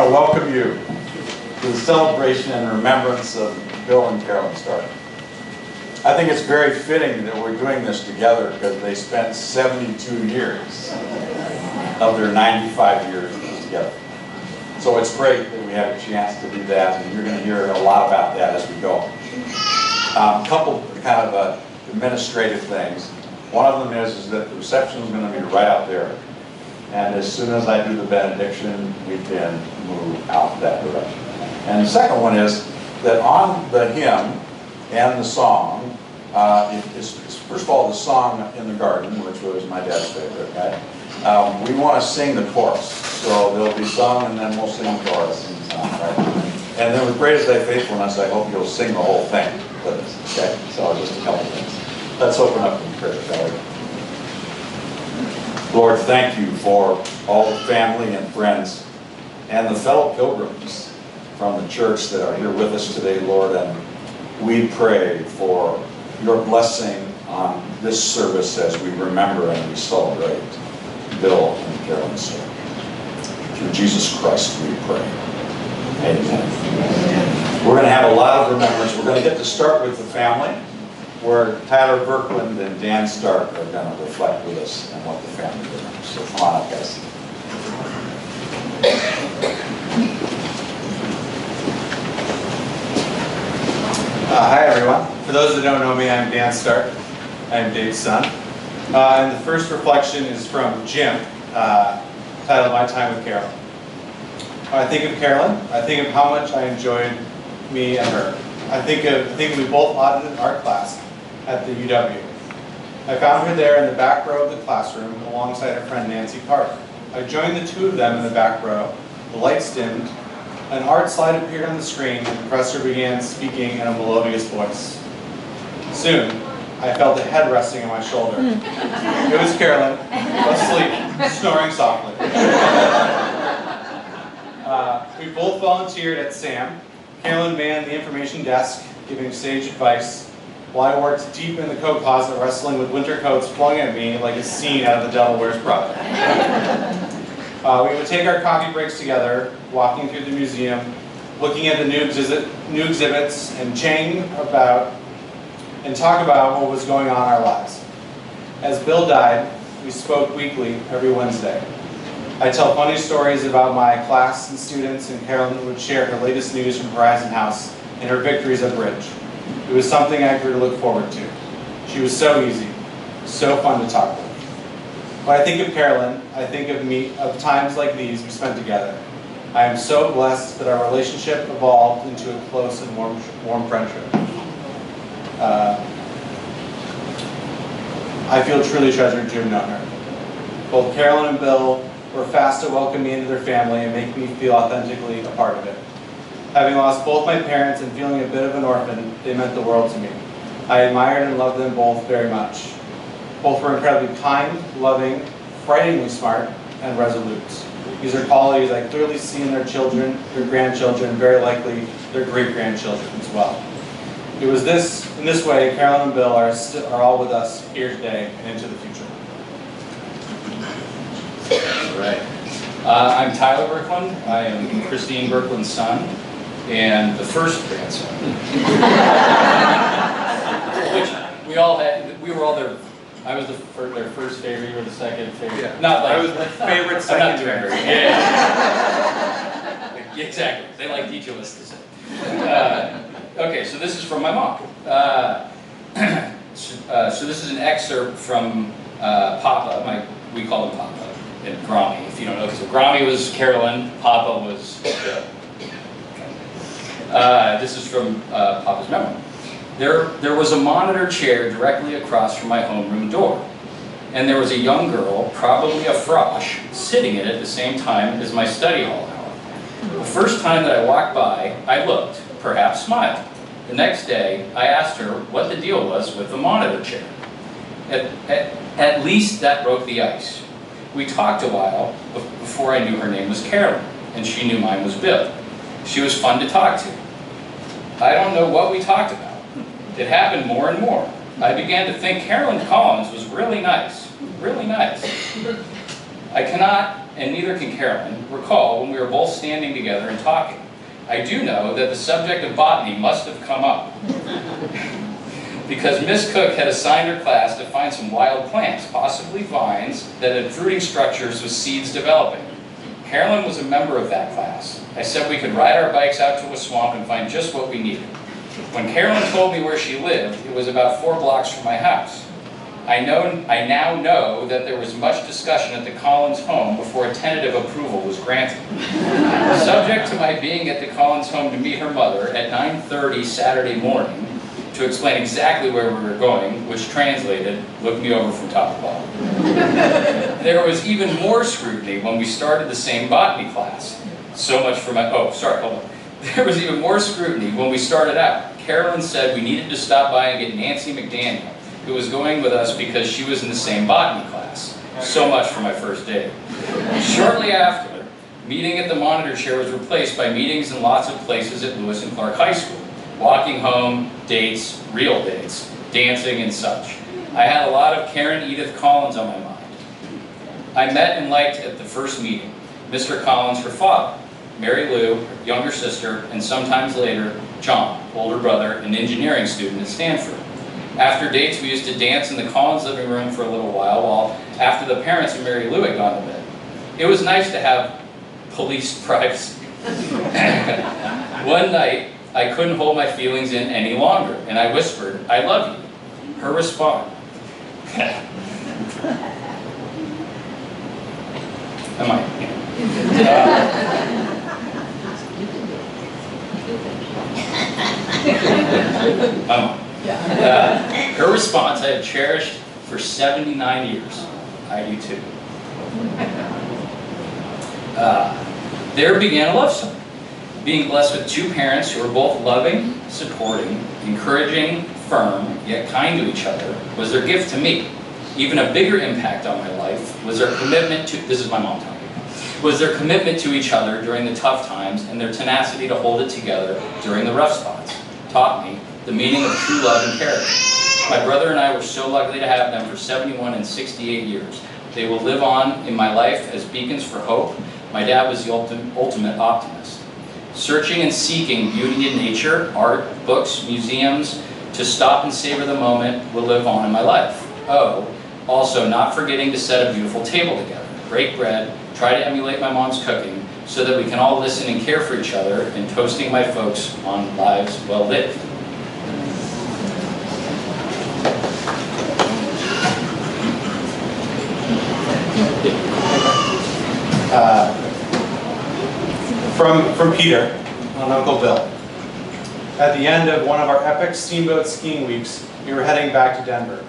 want to welcome you to the celebration and remembrance of Bill and Carolyn Stark. I think it's very fitting that we're doing this together because they spent 72 years of their 95 years together. So it's great that we have a chance to do that, and you're going to hear a lot about that as we go. A couple kind of administrative things. One of them is that the reception is going to be right out there. And as soon as I do the benediction, we can move out that direction. And the second one is that on the hymn and the song, first of all, the song In the Garden, which was my dad's favorite, right? We want to sing the chorus. So there'll be song, and then we'll sing the chorus and song, right? And then with Great Is Thy Faithfulness, I hope you'll sing the whole thing with us, okay? So just a couple things. Let's open up in prayer, shall we? Lord, thank you for all the family and friends and the fellow pilgrims from the church that are here with us today, Lord, and we pray for your blessing on this service as we remember and we celebrate Bill and Carolyn Stark. Through Jesus Christ we pray. Amen. We're going to have a lot of remembrance. We're going to get to start with the family, where Tyler Berkland and Dan Stark are going to reflect with us on what the family remembers. So come on up, guys. Hi, everyone. For those that don't know me, I'm Dan Stark. I'm Dave's son. And the first reflection is from Jim, titled My Time with Carolyn. When I think of Carolyn, I think of how much I enjoyed me and her. I think we both audited art class at the UW. I found her there in the back row of the classroom alongside her friend Nancy Park. I joined the two of them in the back row. The lights dimmed. An art slide appeared on the screen, and the professor began speaking in a melodious voice. Soon, I felt a head resting on my shoulder. It was Carolyn, asleep, snoring softly. We both volunteered at SAM. Carolyn manned the information desk, giving sage advice, while I worked deep in the coat closet, wrestling with winter coats flung at me like a scene out of The Devil Wears Prada. We would take our coffee breaks together, walking through the museum, looking at the new exhibits, and talk about what was going on in our lives. As Bill died, we spoke weekly every Wednesday. I tell funny stories about my class and students, and Carolyn would share her latest news from Horizon House and her victories at Bridge. It was something I grew to look forward to. She was so easy, so fun to talk with. When I think of Carolyn, I think of times like these we spent together. I am so blessed that our relationship evolved into a close and warm friendship. I feel truly treasured to have known her. Both Carolyn and Bill were fast to welcome me into their family and make me feel authentically a part of it. Having lost both my parents and feeling a bit of an orphan, they meant the world to me. I admired and loved them both very much. Both were incredibly kind, loving, frighteningly smart, and resolute. These are qualities I clearly see in their children, their grandchildren, and very likely their great-grandchildren as well. It was in this way, Carolyn and Bill are all with us here today and into the future. All right. I'm Tyler Berkland. I am Christine Berkland's son and the first grandson. Which we all had. We were all their. I was their first favorite. You were the second favorite. Yeah. Not like I was the favorite second favorite. Yeah. Exactly. They liked each of us the same. Okay, so this is from my mom. So this is an excerpt from Papa. We call him Papa. And Grammy, if you don't know, because Grammy was Carolyn, Papa was Bill. This is from Papa's memoir. There was a monitor chair directly across from my homeroom door, and there was a young girl, probably a frosh, sitting in it at the same time as my study hall hour. The first time that I walked by, I looked, perhaps smiled. The next day, I asked her what the deal was with the monitor chair. At least that broke the ice. We talked a while before I knew her name was Carolyn, and she knew mine was Bill. She was fun to talk to. I don't know what we talked about. It happened more and more. I began to think Carolyn Collins was really nice. Really nice. I cannot and neither can Carolyn, recall when we were both standing together and talking. I do know that the subject of botany must have come up because Miss Cook had assigned her class to find some wild plants, possibly vines, that had fruiting structures with seeds developing. Carolyn was a member of that class. I said we could ride our bikes out to a swamp and find just what we needed. When Carolyn told me where she lived, it was about 4 blocks from my house. I now know that there was much discussion at the Collins home before a tentative approval was granted. Subject to my being at the Collins home to meet her mother at 9:30 Saturday morning to explain exactly where we were going, which translated, look me over from top to bottom. There was even more scrutiny when we started the same botany class. So much for my, oh, sorry, hold on. There was even more scrutiny when we started out. Carolyn said we needed to stop by and get Nancy McDaniel, who was going with us because she was in the same botany class. So much for my first date. Shortly after, meeting at the monitor chair was replaced by meetings in lots of places at Lewis and Clark High School. Walking home, dates, real dates, dancing and such. I had a lot of Karen Edith Collins on my mind. I met and liked at the first meeting Mr. Collins, her father, Mary Lou, her younger sister, and sometimes later, John, older brother, an engineering student at Stanford. After dates, we used to dance in the Collins living room for a little while after the parents of Mary Lou had gone to bed. It was nice to have police privacy. One night, I couldn't hold my feelings in any longer, and I whispered, I love you. Her response. Am I? Her response I have cherished for 79 years. I do too. There began a love story. Being blessed with 2 parents who were both loving, supporting, encouraging, firm, yet kind to each other was their gift to me. Even a bigger impact on my life was their commitment to, this is my mom talking, was their commitment to each other during the tough times and their tenacity to hold it together during the rough spots. Taught me the meaning of true love and character. My brother and I were so lucky to have them for 71 and 68 years. They will live on in my life as beacons for hope. My dad was the ultimate optimist. Searching and seeking beauty in nature, art, books, museums, to stop and savor the moment will live on in my life. Oh, also not forgetting to set a beautiful table together, break bread, try to emulate my mom's cooking, so that we can all listen and care for each other, and toasting my folks on lives well lived. From Peter on Uncle Bill. At the end of one of our epic steamboat skiing weeks, we were heading back to Denver.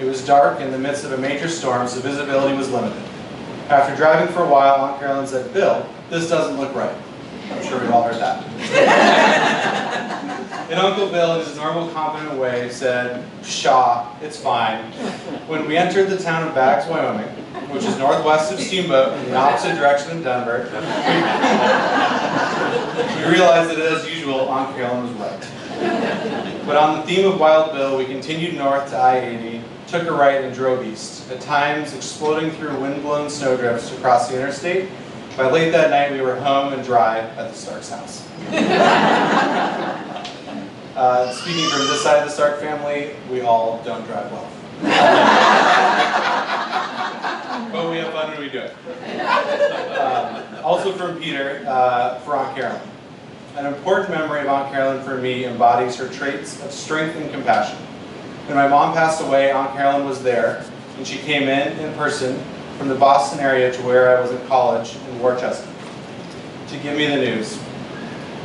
It was dark in the midst of a major storm, so visibility was limited. After driving for a while, Aunt Carolyn said, Bill, this doesn't look right. I'm sure we've all heard that. And Uncle Bill, in his normal confident way, said, Pshaw, it's fine. When we entered the town of Baggs, Wyoming, which is northwest of Steamboat in the opposite direction of Denver, we realized that, as usual, Aunt Carolyn was right. But on the theme of Wild Bill, we continued north to I-80, took a right and drove east, at times exploding through wind-blown snowdrifts across the interstate. By late that night, we were home and dry at the Stark's house. Speaking from this side of the Stark family, we all don't drive well. But we have fun when we do it. Also from Peter, for Aunt Carolyn. An important memory of Aunt Carolyn for me embodies her traits of strength and compassion. When my mom passed away, Aunt Carolyn was there, and she came in person from the Boston area to where I was in college in Worcester to give me the news.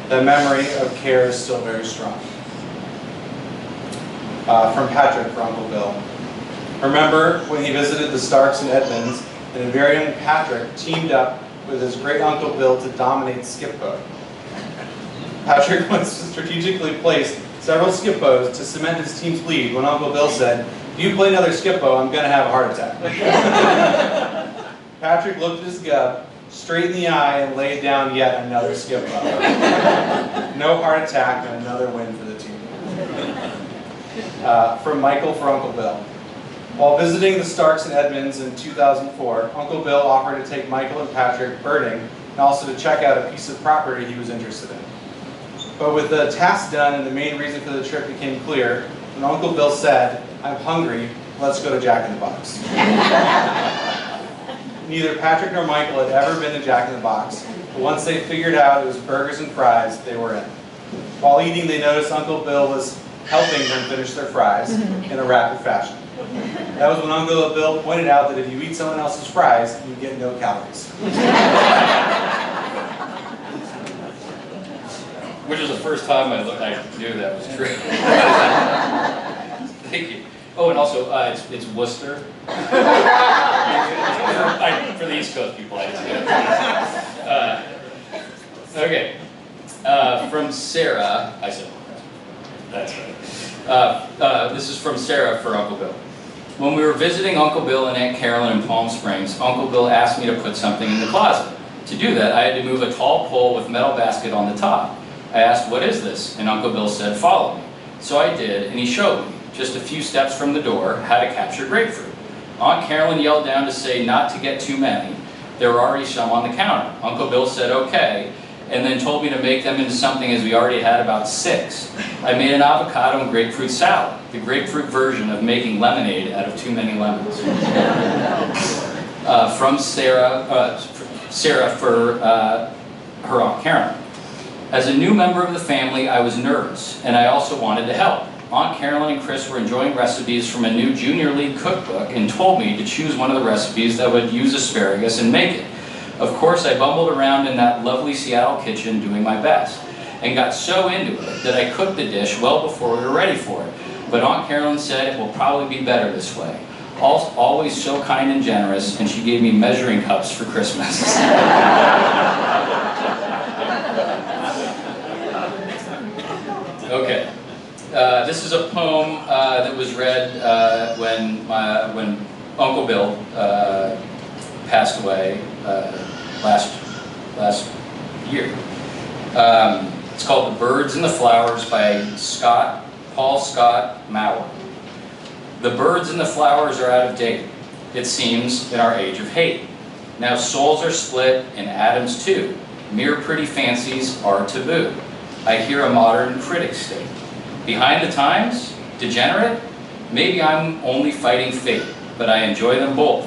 That memory of care is still very strong. From Patrick for Uncle Bill. Remember when he visited the Starks in Edmonds, and a very young Patrick teamed up with his great Uncle Bill to dominate skip boat. Patrick was strategically placed several skip boats to cement his team's lead when Uncle Bill said, if you play another skip boat, I'm going to have a heart attack. Patrick looked at his gub, straight in the eye, and laid down yet another skip boat. No heart attack and another win for the team. From Michael for Uncle Bill. While visiting the Starks and Edmonds in 2004, Uncle Bill offered to take Michael and Patrick birding and also to check out a piece of property he was interested in. But with the task done and the main reason for the trip became clear, when Uncle Bill said, "I'm hungry, let's go to Jack in the Box." Neither Patrick nor Michael had ever been to Jack in the Box, but once they figured out it was burgers and fries, they were in. While eating, they noticed Uncle Bill was helping them finish their fries in a rapid fashion. That was when Uncle Bill pointed out that if you eat someone else's fries, you get no calories. Which is the first time I knew that was true. Thank you. Oh, and also, it's Worcester. For the East Coast people, I just okay. From Sarah, I said, that's right. This is from Sarah for Uncle Bill. When we were visiting Uncle Bill and Aunt Carolyn in Palm Springs, Uncle Bill asked me to put something in the closet. To do that, I had to move a tall pole with metal basket on the top. I asked, "What is this?" And Uncle Bill said, "Follow me." So I did, and he showed me, just a few steps from the door, how to capture grapefruit. Aunt Carolyn yelled down to say not to get too many. There were already some on the counter. Uncle Bill said okay, and then told me to make them into something as we already had about 6. I made an avocado and grapefruit salad, the grapefruit version of making lemonade out of too many lemons. From Sarah for her Aunt Carolyn. As a new member of the family, I was nervous, and I also wanted to help. Aunt Carolyn and Chris were enjoying recipes from a new Junior League cookbook and told me to choose one of the recipes that would use asparagus and make it. Of course, I bumbled around in that lovely Seattle kitchen doing my best, and got so into it that I cooked the dish well before we were ready for it. But Aunt Carolyn said it will probably be better this way. Always so kind and generous, and she gave me measuring cups for Christmas. Okay, this is a poem that was read when Uncle Bill passed away last year. It's called "The Birds and the Flowers" by Paul Scott Maurer. The birds and the flowers are out of date, it seems, in our age of hate. Now souls are split and atoms too. Mere pretty fancies are taboo. I hear a modern critic state. Behind the times? Degenerate? Maybe I'm only fighting fate, but I enjoy them both.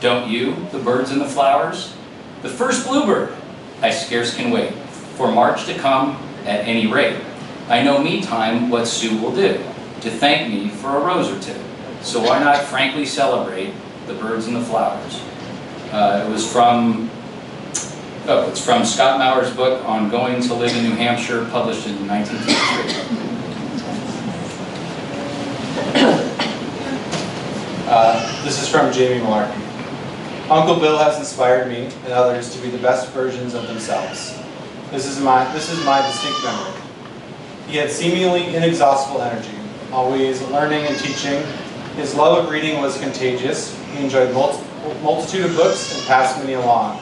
Don't you, the birds and the flowers? The first bluebird, I scarce can wait, for March to come at any rate. I know me time what Sue will do, to thank me for a rose or two. So why not frankly celebrate the birds and the flowers? It's from Scott Maurer's book on going to live in New Hampshire, published in 1923. This is from Jamie Malarkey. Uncle Bill has inspired me and others to be the best versions of themselves. This is my distinct memory. He had seemingly inexhaustible energy, always learning and teaching. His love of reading was contagious. He enjoyed multitude of books and passed many along.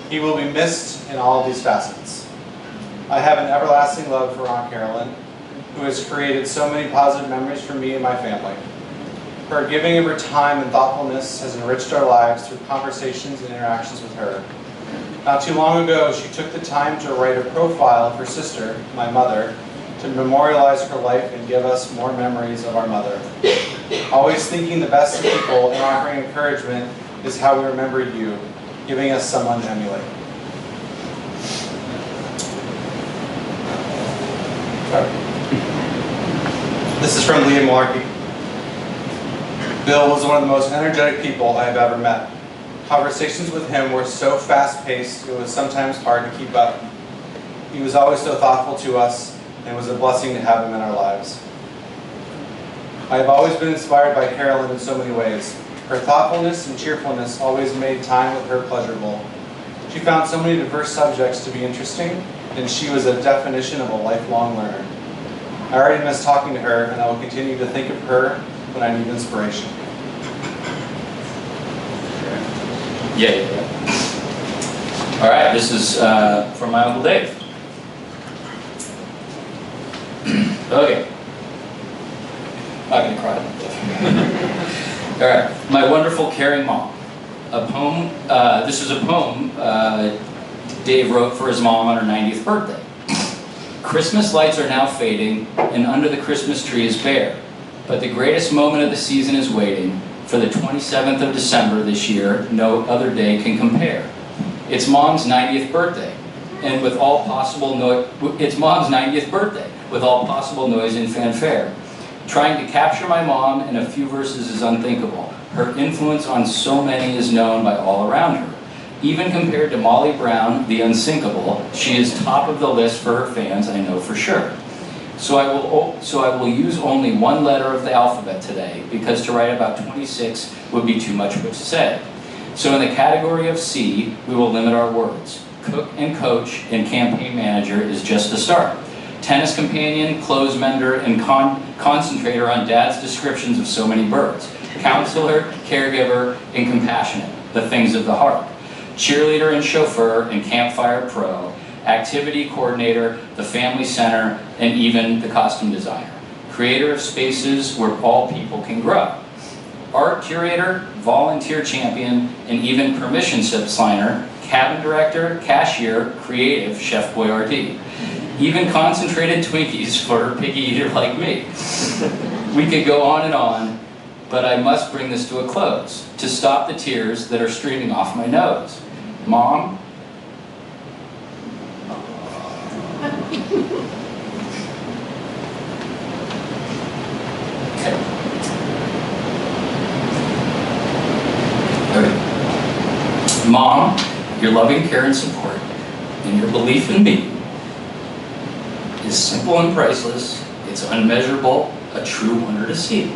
He will be missed in all of these facets. I have an everlasting love for Aunt Carolyn, who has created so many positive memories for me and my family. Her giving of her time and thoughtfulness has enriched our lives through conversations and interactions with her. Not too long ago, she took the time to write a profile of her sister, my mother, to memorialize her life and give us more memories of our mother. Always thinking the best of people and offering encouragement is how we remember you, giving us someone to emulate. This is from Liam Malarkey. Bill was one of the most energetic people I have ever met. Conversations with him were so fast-paced, it was sometimes hard to keep up. He was always so thoughtful to us, and it was a blessing to have him in our lives. I have always been inspired by Carolyn in so many ways. Her thoughtfulness and cheerfulness always made time with her pleasurable. She found so many diverse subjects to be interesting, and she was a definition of a lifelong learner. I already miss talking to her, and I will continue to think of her when I need inspiration. Yeah. All right, this is from my Uncle Dave. Okay. I'm not going to cry. All right, my wonderful caring mom. A poem, this is a poem Dave wrote for his mom on her 90th birthday. Christmas lights are now fading, and under the Christmas tree is bare. But the greatest moment of the season is waiting. For the 27th of December this year, no other day can compare. It's Mom's 90th birthday, and with all possible it's Mom's 90th birthday, with all possible noise and fanfare. Trying to capture my mom in a few verses is unthinkable. Her influence on so many is known by all around her. Even compared to Molly Brown, the unsinkable, she is top of the list for her fans, I know for sure. So I will use only one letter of the alphabet today, because to write about 26 would be too much to say. So in the category of C, we will limit our words. Cook and coach and campaign manager is just the start. Tennis companion, clothes mender, and concentrator on Dad's descriptions of so many birds. Counselor, caregiver, and compassionate, the things of the heart. Cheerleader and chauffeur and campfire pro. Activity coordinator, the family center, and even the costume designer. Creator of spaces where all people can grow. Art curator, volunteer champion, and even permission slip signer, cabin director, cashier, creative, Chef Boyardee. Even concentrated Twinkies for a picky eater like me. We could go on, but I must bring this to a close to stop the tears that are streaming off my nose. Mom, Mom, your loving care and support, and your belief in me is simple and priceless. It's unmeasurable, a true wonder to see.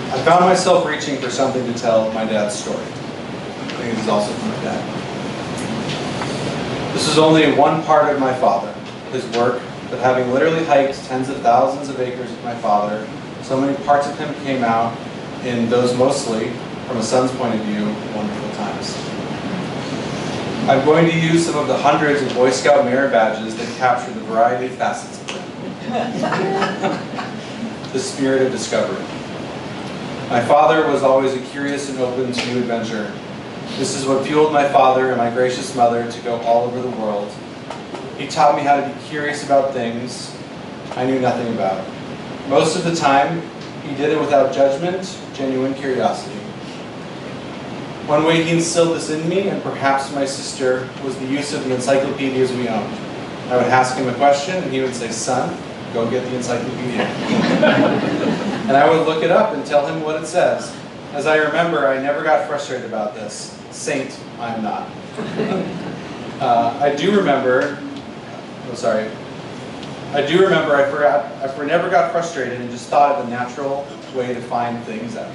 I found myself reaching for something to tell my dad's story. I think it is also from my dad. This is only one part of my father, his work, but having literally hiked tens of thousands of acres with my father, so many parts of him came out in those mostly, from a son's point of view, wonderful times. I'm going to use some of the hundreds of Boy Scout merit badges that capture the variety of facets of him. The spirit of discovery. My father was always a curious and open to new adventure. This is what fueled my father and my gracious mother to go all over the world. He taught me how to be curious about things I knew nothing about. Most of the time, he did it without judgment, genuine curiosity. One way he instilled this in me, and perhaps my sister, was the use of the encyclopedias we owned. I would ask him a question, and he would say, "Son, go get the encyclopedia." And I would look it up and tell him what it says. As I remember, I never got frustrated about this. Saint, I'm not. I do remember I never got frustrated and just thought of a natural way to find things out.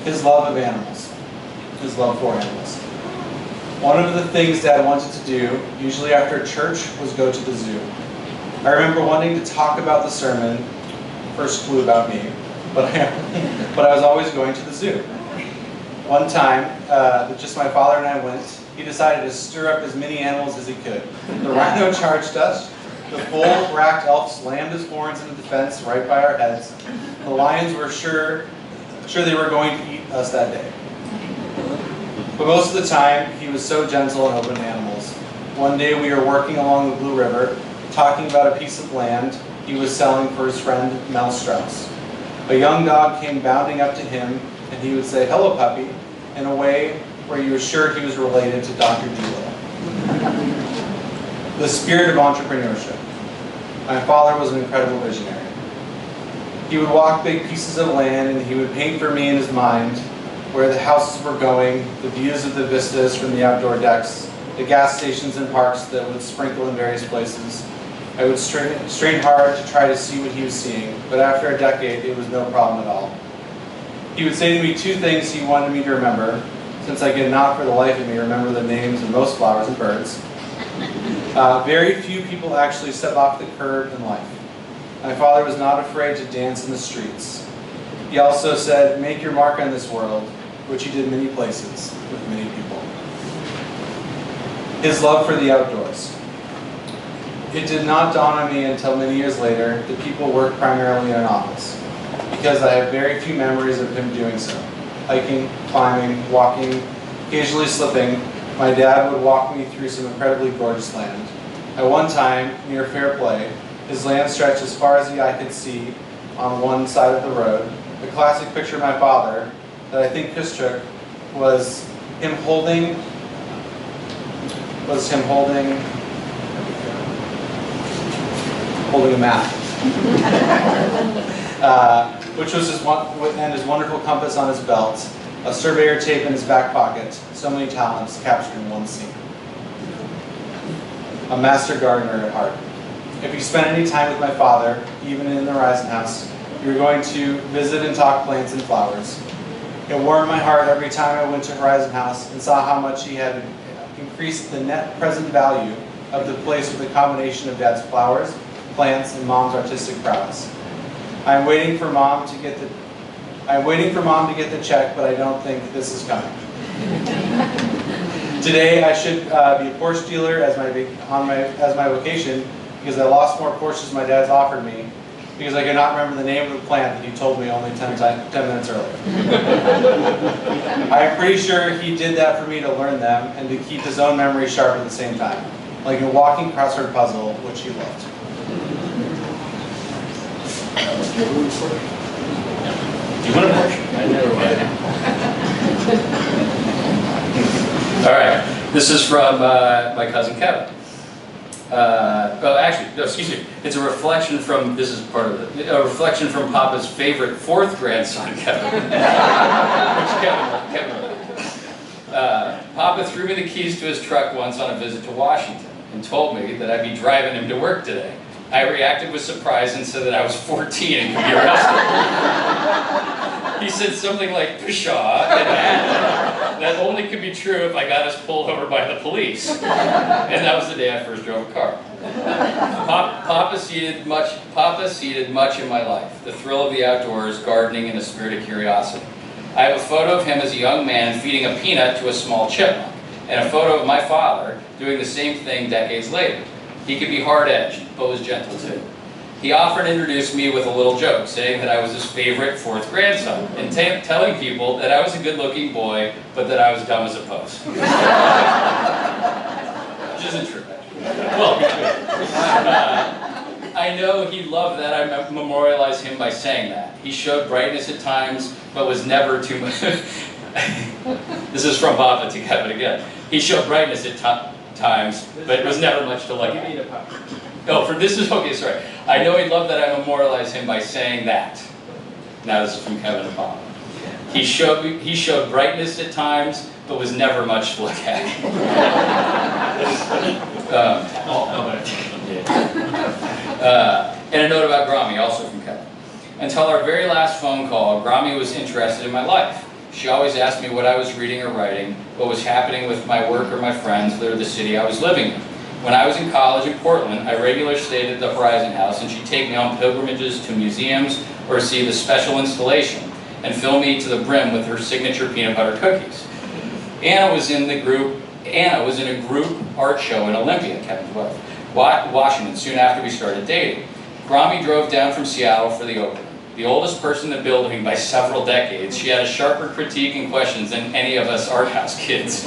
His love of animals. His love for animals. One of the things Dad wanted to do, usually after church, was go to the zoo. I remember wanting to talk about the sermon, first clue about me, but I was always going to the zoo. One time, that just my father and I went, he decided to stir up as many animals as he could. The rhino charged us. The full-racked elk slammed his horns into the fence right by our heads. The lions were sure they were going to eat us that day. But most of the time, he was so gentle and open to animals. One day we were working along the Blue River, talking about a piece of land he was selling for his friend Mel Strauss. A young dog came bounding up to him, and he would say, "Hello, puppy," in a way where you were sure he was related to Dr. Doolittle. The spirit of entrepreneurship. My father was an incredible visionary. He would walk big pieces of land, and he would paint for me in his mind where the houses were going, the views of the vistas from the outdoor decks, the gas stations and parks that would sprinkle in various places. I would strain hard to try to see what he was seeing, but after a decade, it was no problem at all. He would say to me two things he wanted me to remember, since I could not for the life of me remember the names of most flowers and birds. Very few people actually step off the curb in life. My father was not afraid to dance in the streets. He also said, "Make your mark on this world. which he did many places with many people. His love for the outdoors. It did not dawn on me until many years later that people work primarily in an office, because I have very few memories of him doing so. Hiking, climbing, walking, occasionally slipping, my dad would walk me through some incredibly gorgeous land. At one time, near Fairplay, his land stretched as far as the eye could see on one side of the road. The classic picture of my father that I think Chris took was him holding a map, which was his wonderful compass on his belt, a surveyor tape in his back pocket, so many talents captured in one scene. A master gardener at heart. If you spent any time with my father, even in the Horizon House, you were going to visit and talk plants and flowers. It warmed my heart every time I went to Horizon House and saw how much he had increased the net present value of the place with a combination of Dad's flowers, plants, and Mom's artistic prowess. I'm waiting for Mom to get the check, but I don't think this is coming. Today I should be a Porsche dealer as my vocation, because I lost more Porsches my dad's offered me because I could not remember the name of the plant that he told me only 10 minutes earlier. I'm pretty sure he did that for me to learn them and to keep his own memory sharp at the same time, like a walking crossword puzzle, which he loved. Do you want a Porsche? I never wanted. All right, this is from my cousin Kevin. Excuse me. It's a reflection from, this is part of it, a reflection from Papa's favorite fourth grandson, Kevin. Which Kevin wrote. Papa threw me the keys to his truck once on a visit to Washington and told me that I'd be driving him to work today. I reacted with surprise and said that I was 14 and could be arrested. He said something like, pshaw, and that only could be true if I got us pulled over by the police. And that was the day I first drove a car. Papa seeded much in my life. The thrill of the outdoors, gardening, and a spirit of curiosity. I have a photo of him as a young man feeding a peanut to a small chipmunk, and a photo of my father doing the same thing decades later. He could be hard-edged, but was gentle too. He often introduced me with a little joke, saying that I was his favorite fourth grandson, and telling people that I was a good-looking boy, but that I was dumb as a post. Which isn't true, actually. Well, I know he loved that I memorialized him by saying that. He showed brightness at times, but was never too much. This is from Papa to Kevin again. He showed brightness at times, but it was never much to look at. Oh, this is, okay, sorry. I know he loved that I memorialized him by saying that. Now this is from Kevin and Papa. He showed brightness at times, but was never much to look at. And a note about Grami, also from Kevin. Until our very last phone call, Grami was interested in my life. She always asked me what I was reading or writing, what was happening with my work or my friends, or the city I was living in. When I was in college in Portland, I regularly stayed at the Horizon House, and she'd take me on pilgrimages to museums or see the special installation, and fill me to the brim with her signature peanut butter cookies. Anna was in a group art show in Olympia, Kevin's wife, Washington, soon after we started dating. Grami drove down from Seattle for the opening. The oldest person in the building by several decades, she had a sharper critique and questions than any of us art house kids.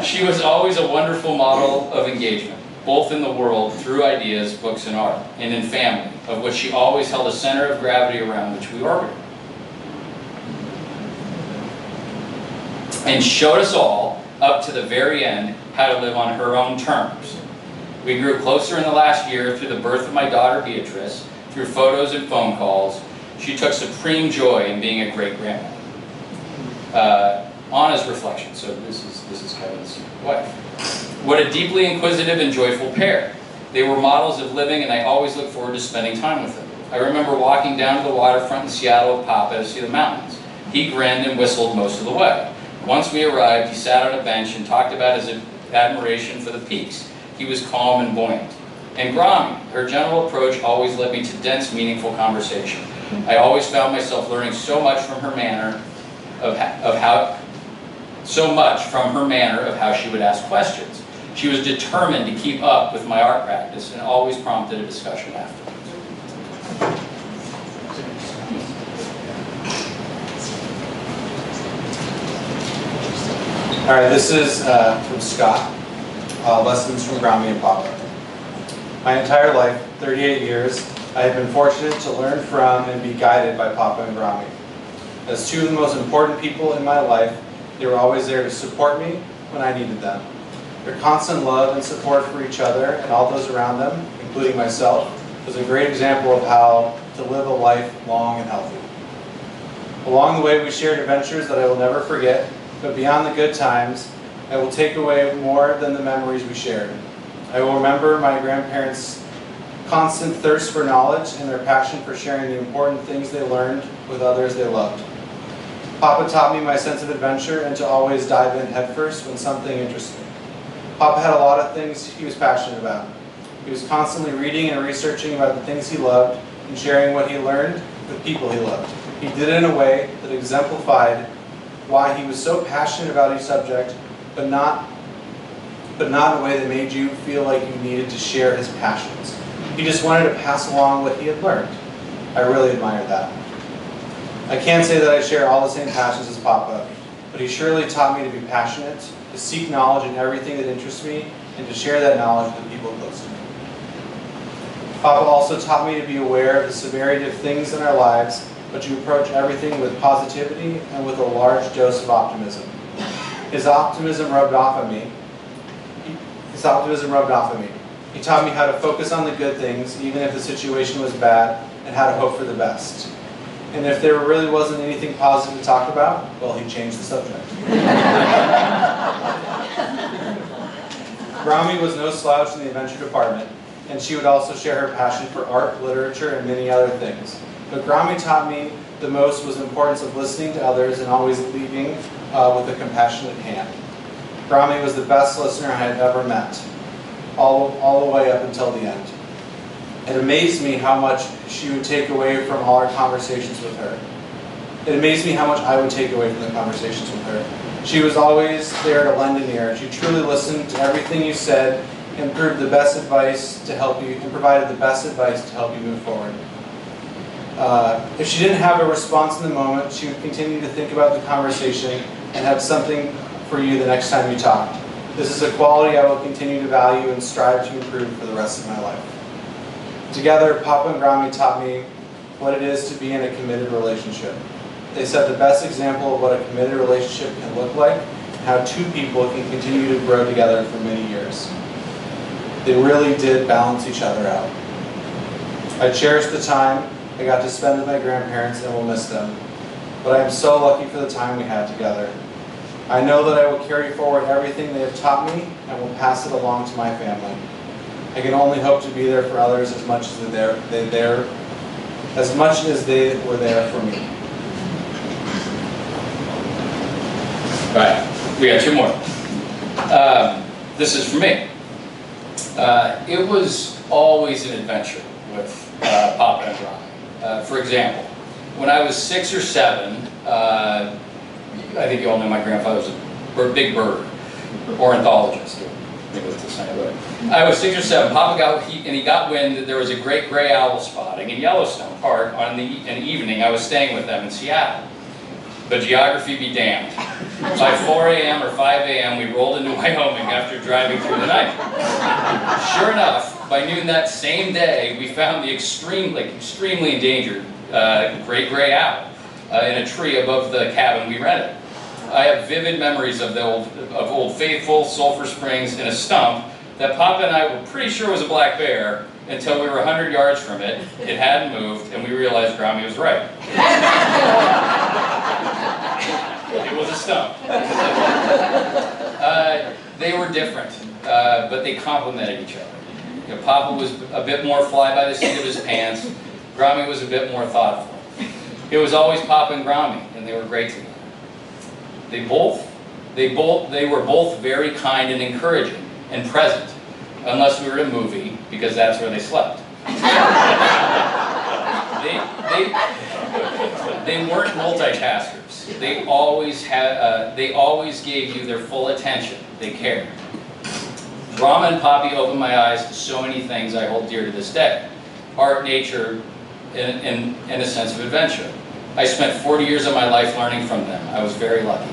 She was always a wonderful model of engagement, both in the world, through ideas, books, and art, and in family, of which she always held a center of gravity around which we orbited. And showed us all, up to the very end, how to live on her own terms. We grew closer in the last year through the birth of my daughter Beatrice, through photos and phone calls. She took supreme joy in being a great-grandmother. Anna's reflection, so this is Kevin's wife. What a deeply inquisitive and joyful pair. They were models of living, and I always look forward to spending time with them. I remember walking down to the waterfront in Seattle with Papa to see the mountains. He grinned and whistled most of the way. Once we arrived, he sat on a bench and talked about his admiration for the peaks. He was calm and buoyant. And Grami, her general approach always led me to dense, meaningful conversation. I always found myself learning so much from her manner, so much from her manner of how she would ask questions. She was determined to keep up with my art practice and always prompted a discussion afterwards. All right, this is from Scott, Lessons from Grami and Papa. My entire life, 38 years, I have been fortunate to learn from and be guided by Papa and Grami. As two of the most important people in my life, they were always there to support me when I needed them. Their constant love and support for each other and all those around them, including myself, was a great example of how to live a life long and healthy. Along the way, we shared adventures that I will never forget, but beyond the good times, I will take away more than the memories we shared. I will remember my grandparents' constant thirst for knowledge and their passion for sharing the important things they learned with others they loved. Papa taught me my sense of adventure and to always dive in headfirst when something interested me. Papa had a lot of things he was passionate about. He was constantly reading and researching about the things he loved and sharing what he learned with people he loved. He did it in a way that exemplified why he was so passionate about each subject, but not in a way that made you feel like you needed to share his passions. He just wanted to pass along what he had learned. I really admired that. I can't say that I share all the same passions as Papa, but he surely taught me to be passionate, to seek knowledge in everything that interests me, and to share that knowledge with the people close to me. Papa also taught me to be aware of the severity of things in our lives, but to approach everything with positivity and with a large dose of optimism. His optimism rubbed off on me. He taught me how to focus on the good things, even if the situation was bad, and how to hope for the best. And if there really wasn't anything positive to talk about, well, he changed the subject. Grami was no slouch in the adventure department, and she would also share her passion for art, literature, and many other things. But Grami taught me the most was the importance of listening to others and always leading with a compassionate hand. Grami was the best listener I had ever met, all the way up until the end. It amazed me how much she would take away from all our conversations with her. It amazed me how much I would take away from the conversations with her. She was always there to lend an ear. She truly listened to everything you said and provided the best advice to help you move forward. If she didn't have a response in the moment, she would continue to think about the conversation and have something for you the next time you talked. This is a quality I will continue to value and strive to improve for the rest of my life. Together, Papa and Grami taught me what it is to be in a committed relationship. They set the best example of what a committed relationship can look like and how two people can continue to grow together for many years. They really did balance each other out. I cherish the time I got to spend with my grandparents and will miss them, but I am so lucky for the time we had together. I know that I will carry forward everything they have taught me and will pass it along to my family. I can only hope to be there for others as much as they were there for me. All right, we got two more. This is for me. It was always an adventure with Papa and Grami. For example, when I was 6 or 7, I think you all know my grandfather was a big bird ornithologist. Maybe that's the same way. I was 6 or 7. Papa got wind that there was a great gray owl spotting in Yellowstone Park on an evening I was staying with them in Seattle. But geography be damned. By 4 a.m. or 5 a.m. we rolled into Wyoming after driving through the night. Sure enough, by noon that same day, we found the extremely endangered great gray owl in a tree above the cabin we rented. I have vivid memories of Old Faithful, Sulphur Springs, and a stump that Papa and I were pretty sure was a black bear until we were 100 yards from it. It hadn't moved, and we realized Grami was right. It was a stump. They were different, but they complemented each other. You know, Papa was a bit more fly by the seat of his pants. Grami was a bit more thoughtful. It was always Papa and Grami, and they were great together. They were both very kind and encouraging and present, unless we were in a movie, because that's where they slept. They weren't multitaskers. kids. They always gave you their full attention. They cared. Rama and Poppy opened my eyes to so many things I hold dear to this day. Art, nature, and a sense of adventure. I spent 40 years of my life learning from them. I was very lucky.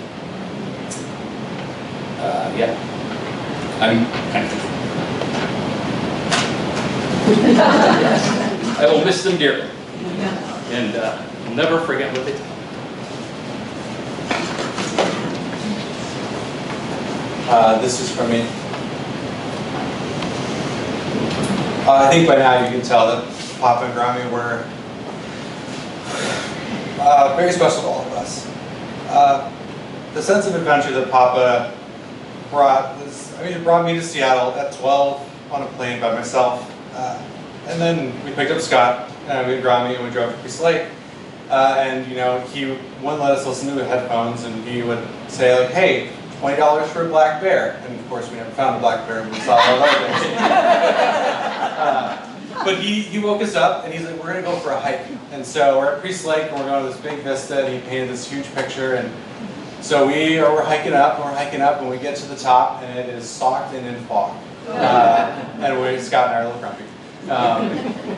Yeah. I will miss them dearly. And I'll never forget what they taught me. This is from me. I think by now you can tell that Papa and Grammy were very special to all of us. The sense of adventure that Papa brought was, it brought me to Seattle at 12 on a plane by myself. And then we picked up Scott, and we had Grammy, and we drove to Priest Lake. And he wouldn't let us listen to the headphones, and he would say, like, hey, $20 for a black bear. And of course, we never found a black bear, and we saw a lot of other things. But he woke us up, and he's like, we're going to go for a hike. And so we're at Priest Lake, and we're going to this big vista, and he painted this huge picture. And so we're hiking up, and we get to the top, and it is socked in fog. And Scott and I are a little grumpy.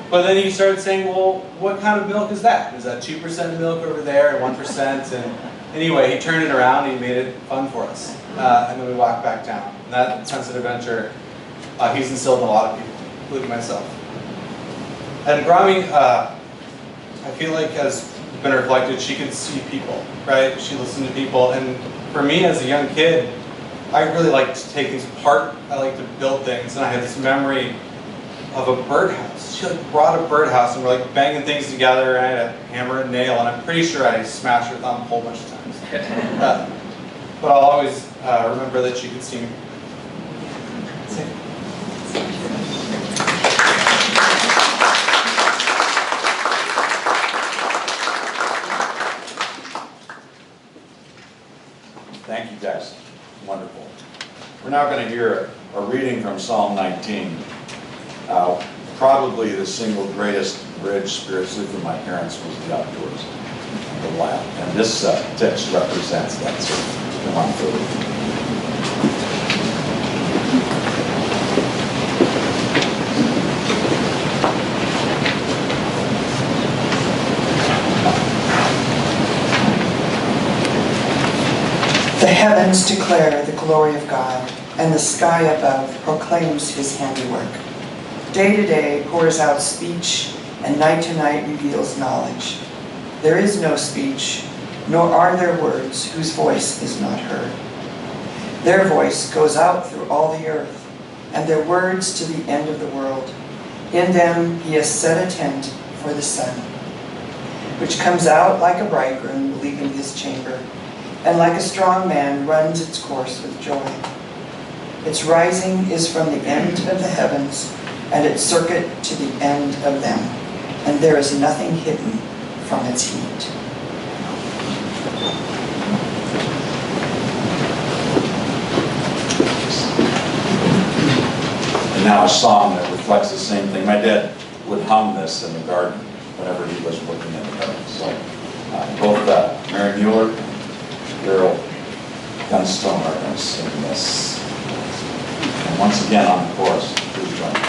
But then he started saying, well, what kind of milk is that? Is that 2% milk over there, or 1%? And anyway, he turned it around, and he made it fun for us. And then we walked back down. And that sense of adventure, he's instilled in a lot of people, including myself. And Grammy, I feel like, has been reflected, she could see people, right? She listened to people. And for me, as a young kid, I really like to take things apart. I like to build things. And I have this memory of a birdhouse. She brought a birdhouse, and we're banging things together, and I had a hammer and nail, and I'm pretty sure I smashed her thumb a whole bunch of times. But I'll always remember that she could see me. Thank you, guys. Wonderful. We're now going to hear a reading from Psalm 19. Probably the single greatest bridge spiritually for my parents was the outdoors, the wild. And this text represents that. So come on through. The heavens declare the glory of God, and the sky above proclaims his handiwork. Day to day pours out speech, and night to night reveals knowledge. There is no speech, nor are there words whose voice is not heard. Their voice goes out through all the earth, and their words to the end of the world. In them he has set a tent for the sun, which comes out like a bridegroom leaving his chamber, and like a strong man runs its course with joy. Its rising is from the end of the heavens, and its circuit to the end of them, and there is nothing hidden from its heat. And now a song that reflects the same thing. My dad would hum this in the garden whenever he was working in the garden. So both Mary Mueller and Carol Gunstone are going to sing this. And once again on the chorus, please join me.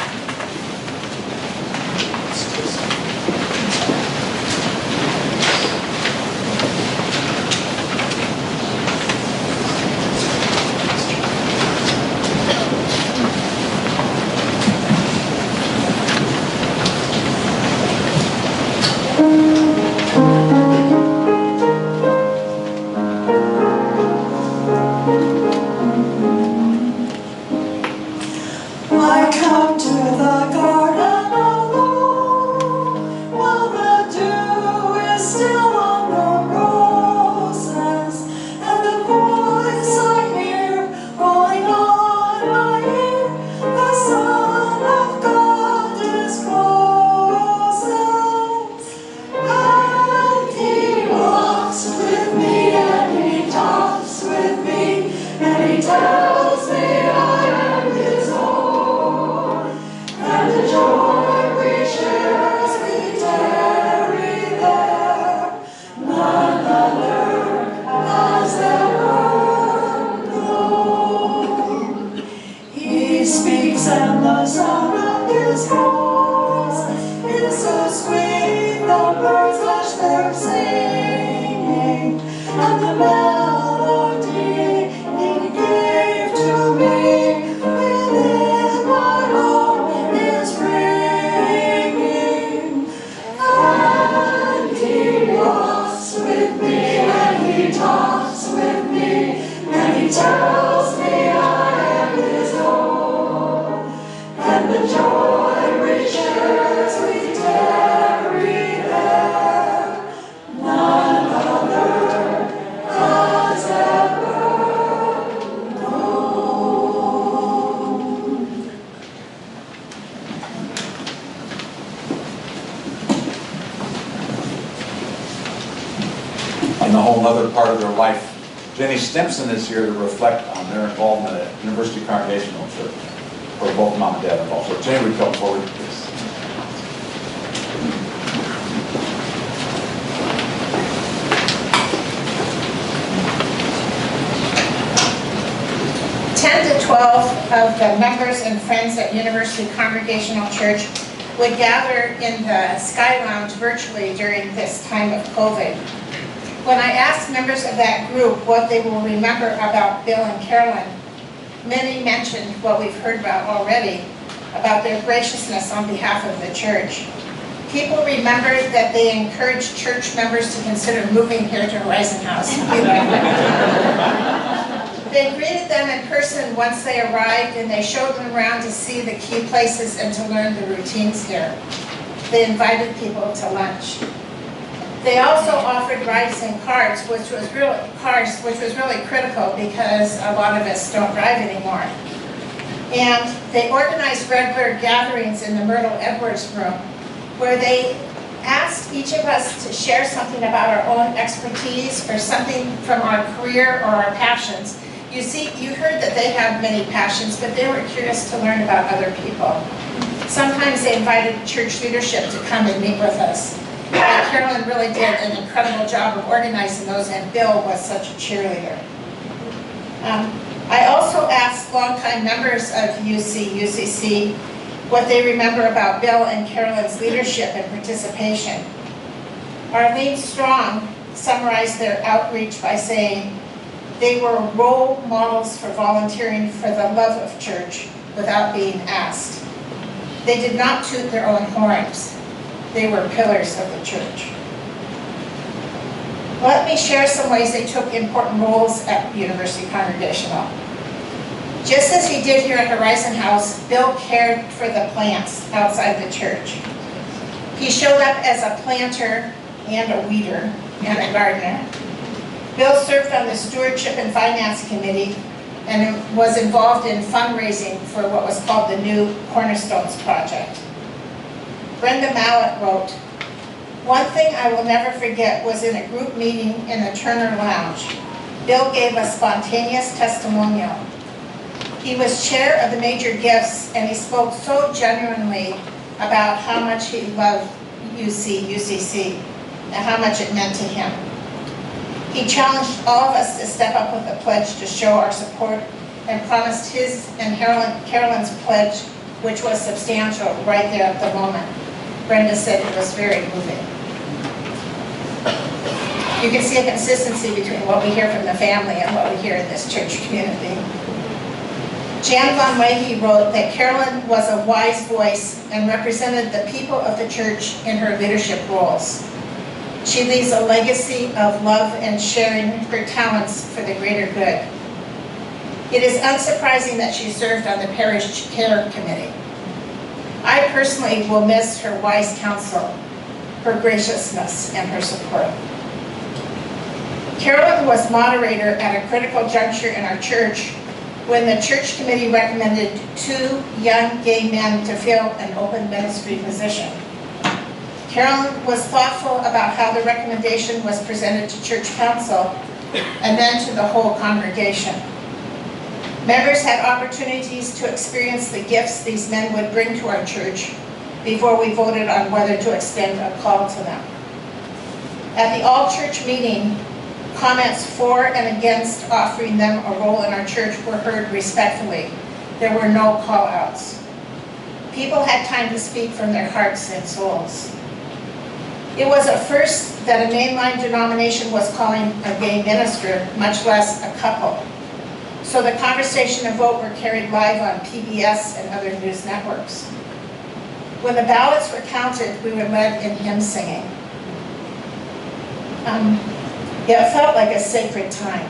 I come to tells me I am his own, and the joy we share as we tarry there, none other has ever known. In a whole other part of their life, Jenny Stimson is here to reflect on their involvement at University Congregational Church, where both mom and dad are involved. So Jenny would come forward, please. Ten to 12 of the members and friends at University Congregational Church would gather in the Sky Lounge virtually during this time of COVID. When I asked members of that group what they will remember about Bill and Carolyn, many mentioned what we've heard about already, about their graciousness on behalf of the church. People remembered that they encouraged church members to consider moving here to Horizon House. They greeted them in person once they arrived, and they showed them around to see the key places and to learn the routines here. They invited people to lunch. They also offered rides in cars, which was really critical because a lot of us don't drive anymore. And they organized regular gatherings in the Myrtle Edwards room, where they asked each of us to share something about our own expertise or something from our career or our passions. You see, you heard that they have many passions, but they were curious to learn about other people. Sometimes they invited church leadership to come and meet with us. And Carolyn really did an incredible job of organizing those, and Bill was such a cheerleader. I also asked longtime members of UCC what they remember about Bill and Carolyn's leadership and participation. Arlene Strong summarized their outreach by saying, they were role models for volunteering for the love of church without being asked. They did not toot their own horns. They were pillars of the church. Let me share some ways they took important roles at University Congregational. Just as he did here at Horizon House, Bill cared for the plants outside the church. He showed up as a planter and a weeder and a gardener. Bill served on the Stewardship and Finance Committee and was involved in fundraising for what was called the New Cornerstones Project. Brenda Mallett wrote, "One thing I will never forget was in a group meeting in the Turner Lounge. Bill gave a spontaneous testimonial. He was chair of the major gifts, and he spoke so genuinely about how much he loved UCC, and how much it meant to him. He challenged all of us to step up with a pledge to show our support, and promised his and Carolyn's pledge, which was substantial right there at the moment. Brenda said it was very moving." You can see a consistency between what we hear from the family and what we hear in this church community. Jan Von Wehe wrote that Carolyn was a wise voice and represented the people of the church in her leadership roles. She leaves a legacy of love and sharing her talents for the greater good. It is unsurprising that she served on the parish care committee. I personally will miss her wise counsel, her graciousness, and her support. Carolyn was moderator at a critical juncture in our church when the church committee recommended 2 young gay men to fill an open ministry position. Carolyn was thoughtful about how the recommendation was presented to church council and then to the whole congregation. Members had opportunities to experience the gifts these men would bring to our church before we voted on whether to extend a call to them. At the all-church meeting, comments for and against offering them a role in our church were heard respectfully. There were no call-outs. People had time to speak from their hearts and souls. It was a first that a mainline denomination was calling a gay minister, much less a couple. So the conversation and vote were carried live on PBS and other news networks. When the ballots were counted, we were led in hymn singing. It felt like a sacred time.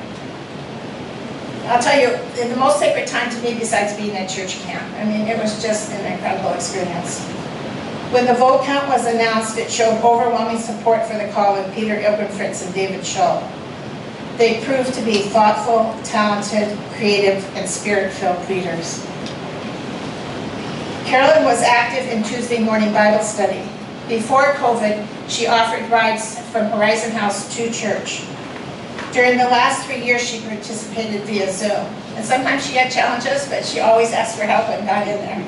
I'll tell you, the most sacred time to me besides being at church camp. I mean, it was just an incredible experience. When the vote count was announced, it showed overwhelming support for the call of Peter Ilgenfritz and David Schull. They proved to be thoughtful, talented, creative, and spirit-filled leaders. Carolyn was active in Tuesday morning Bible study. Before COVID, she offered rides from Horizon House to church. During the last 3 years, she participated via Zoom. And sometimes she had challenges, but she always asked for help and got in there.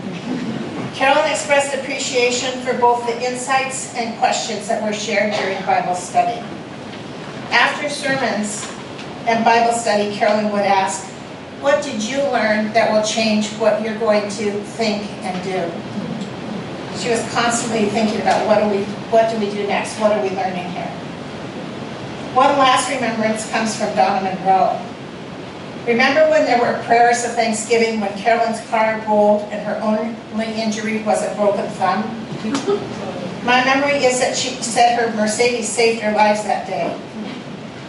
Carolyn expressed appreciation for both the insights and questions that were shared during Bible study. After sermons and Bible study, Carolyn would ask, "What did you learn that will change what you're going to think and do?" She was constantly thinking about what do we do next? What are we learning here? One last remembrance comes from Donna Monroe. Remember when there were prayers of thanksgiving when Carolyn's car rolled and her only injury was a broken thumb? My memory is that she said her Mercedes saved her lives that day.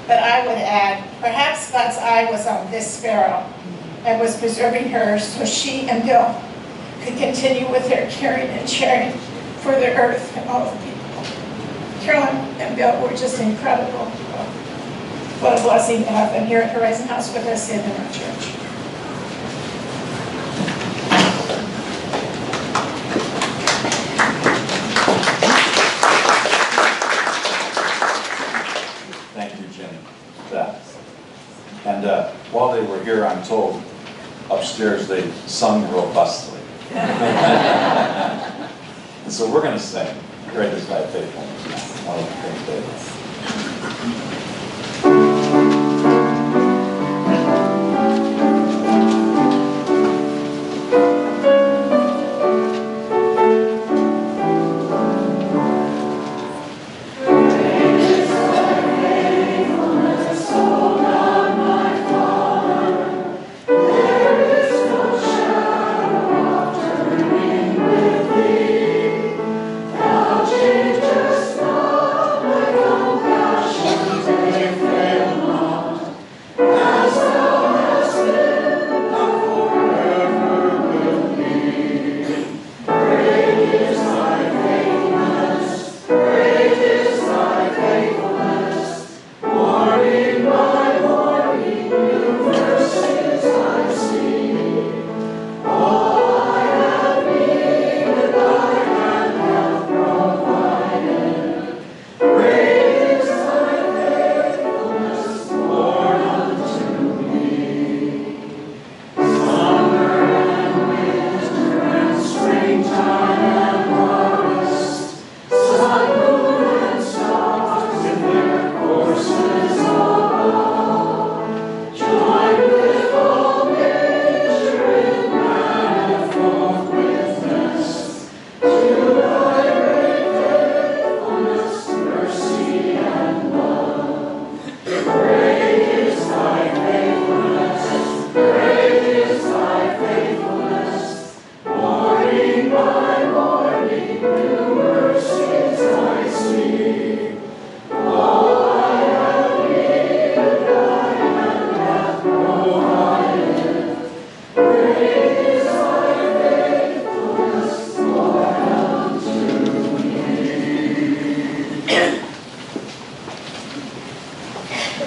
But I would add, perhaps God's eye was on this sparrow and was preserving her so she and Bill could continue with their caring and sharing for the earth and all the people. Carolyn and Bill were just incredible. What a blessing to have them here at Horizon House with us and in our church. Thank you, Jenny, for that. And while they were here, I'm told upstairs they sung robustly. And so we're going to sing Great is Thy Faithfulness now. One of the things they do.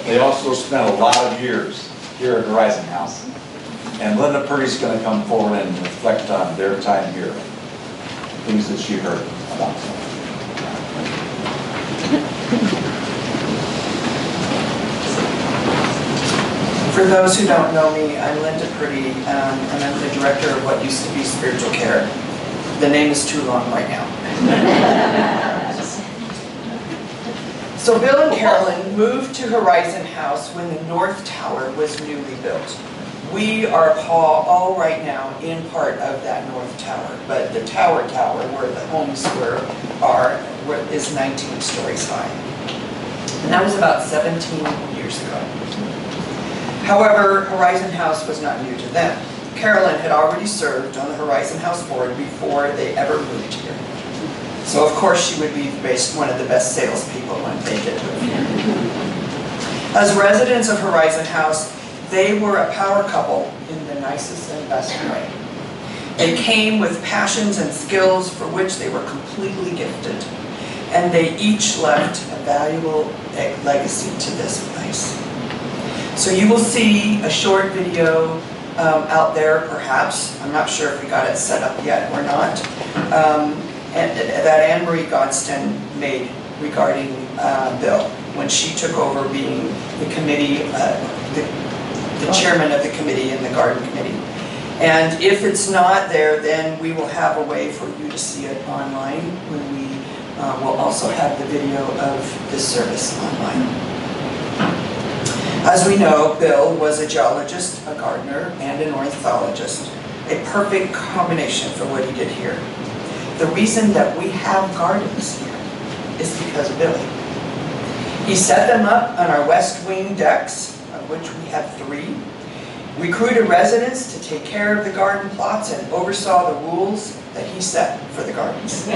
They also spent a lot of years here at Horizon House. And Linda Purdy's going to come forward and reflect on their time here, things that she heard about them. For those who don't know me, I'm Linda Purdy, and I'm the director of what used to be Spiritual Care. The name is too long right now. So Bill and Carolyn moved to Horizon House when the North Tower was newly built. We are all right now in part of that North Tower, but the tower where the homes is 19 stories high. And that was about 17 years ago. However, Horizon House was not new to them. Carolyn had already served on the Horizon House board before they ever moved here. So of course she would be one of the best salespeople when they did move here. As residents of Horizon House, They were a power couple in the nicest and best way. They came with passions and skills for which they were completely gifted, and they each left a valuable legacy to this place. So you will see a short video out there, perhaps. I'm not sure if we got it set up yet or not, and that Anne-Marie Godston made regarding Bill when she took over being the committee, the chairman of the committee in the garden committee. And if it's not there, then we will have a way for you to see it online when we will also have the video of this service online. As we know, Bill was a geologist, a gardener, and an ornithologist, a perfect combination for what he did here. The reason that we have gardens here is because of Billy. He set them up on our west wing decks, of which we have 3, recruited residents to take care of the garden plots, and oversaw the rules that he set for the gardens.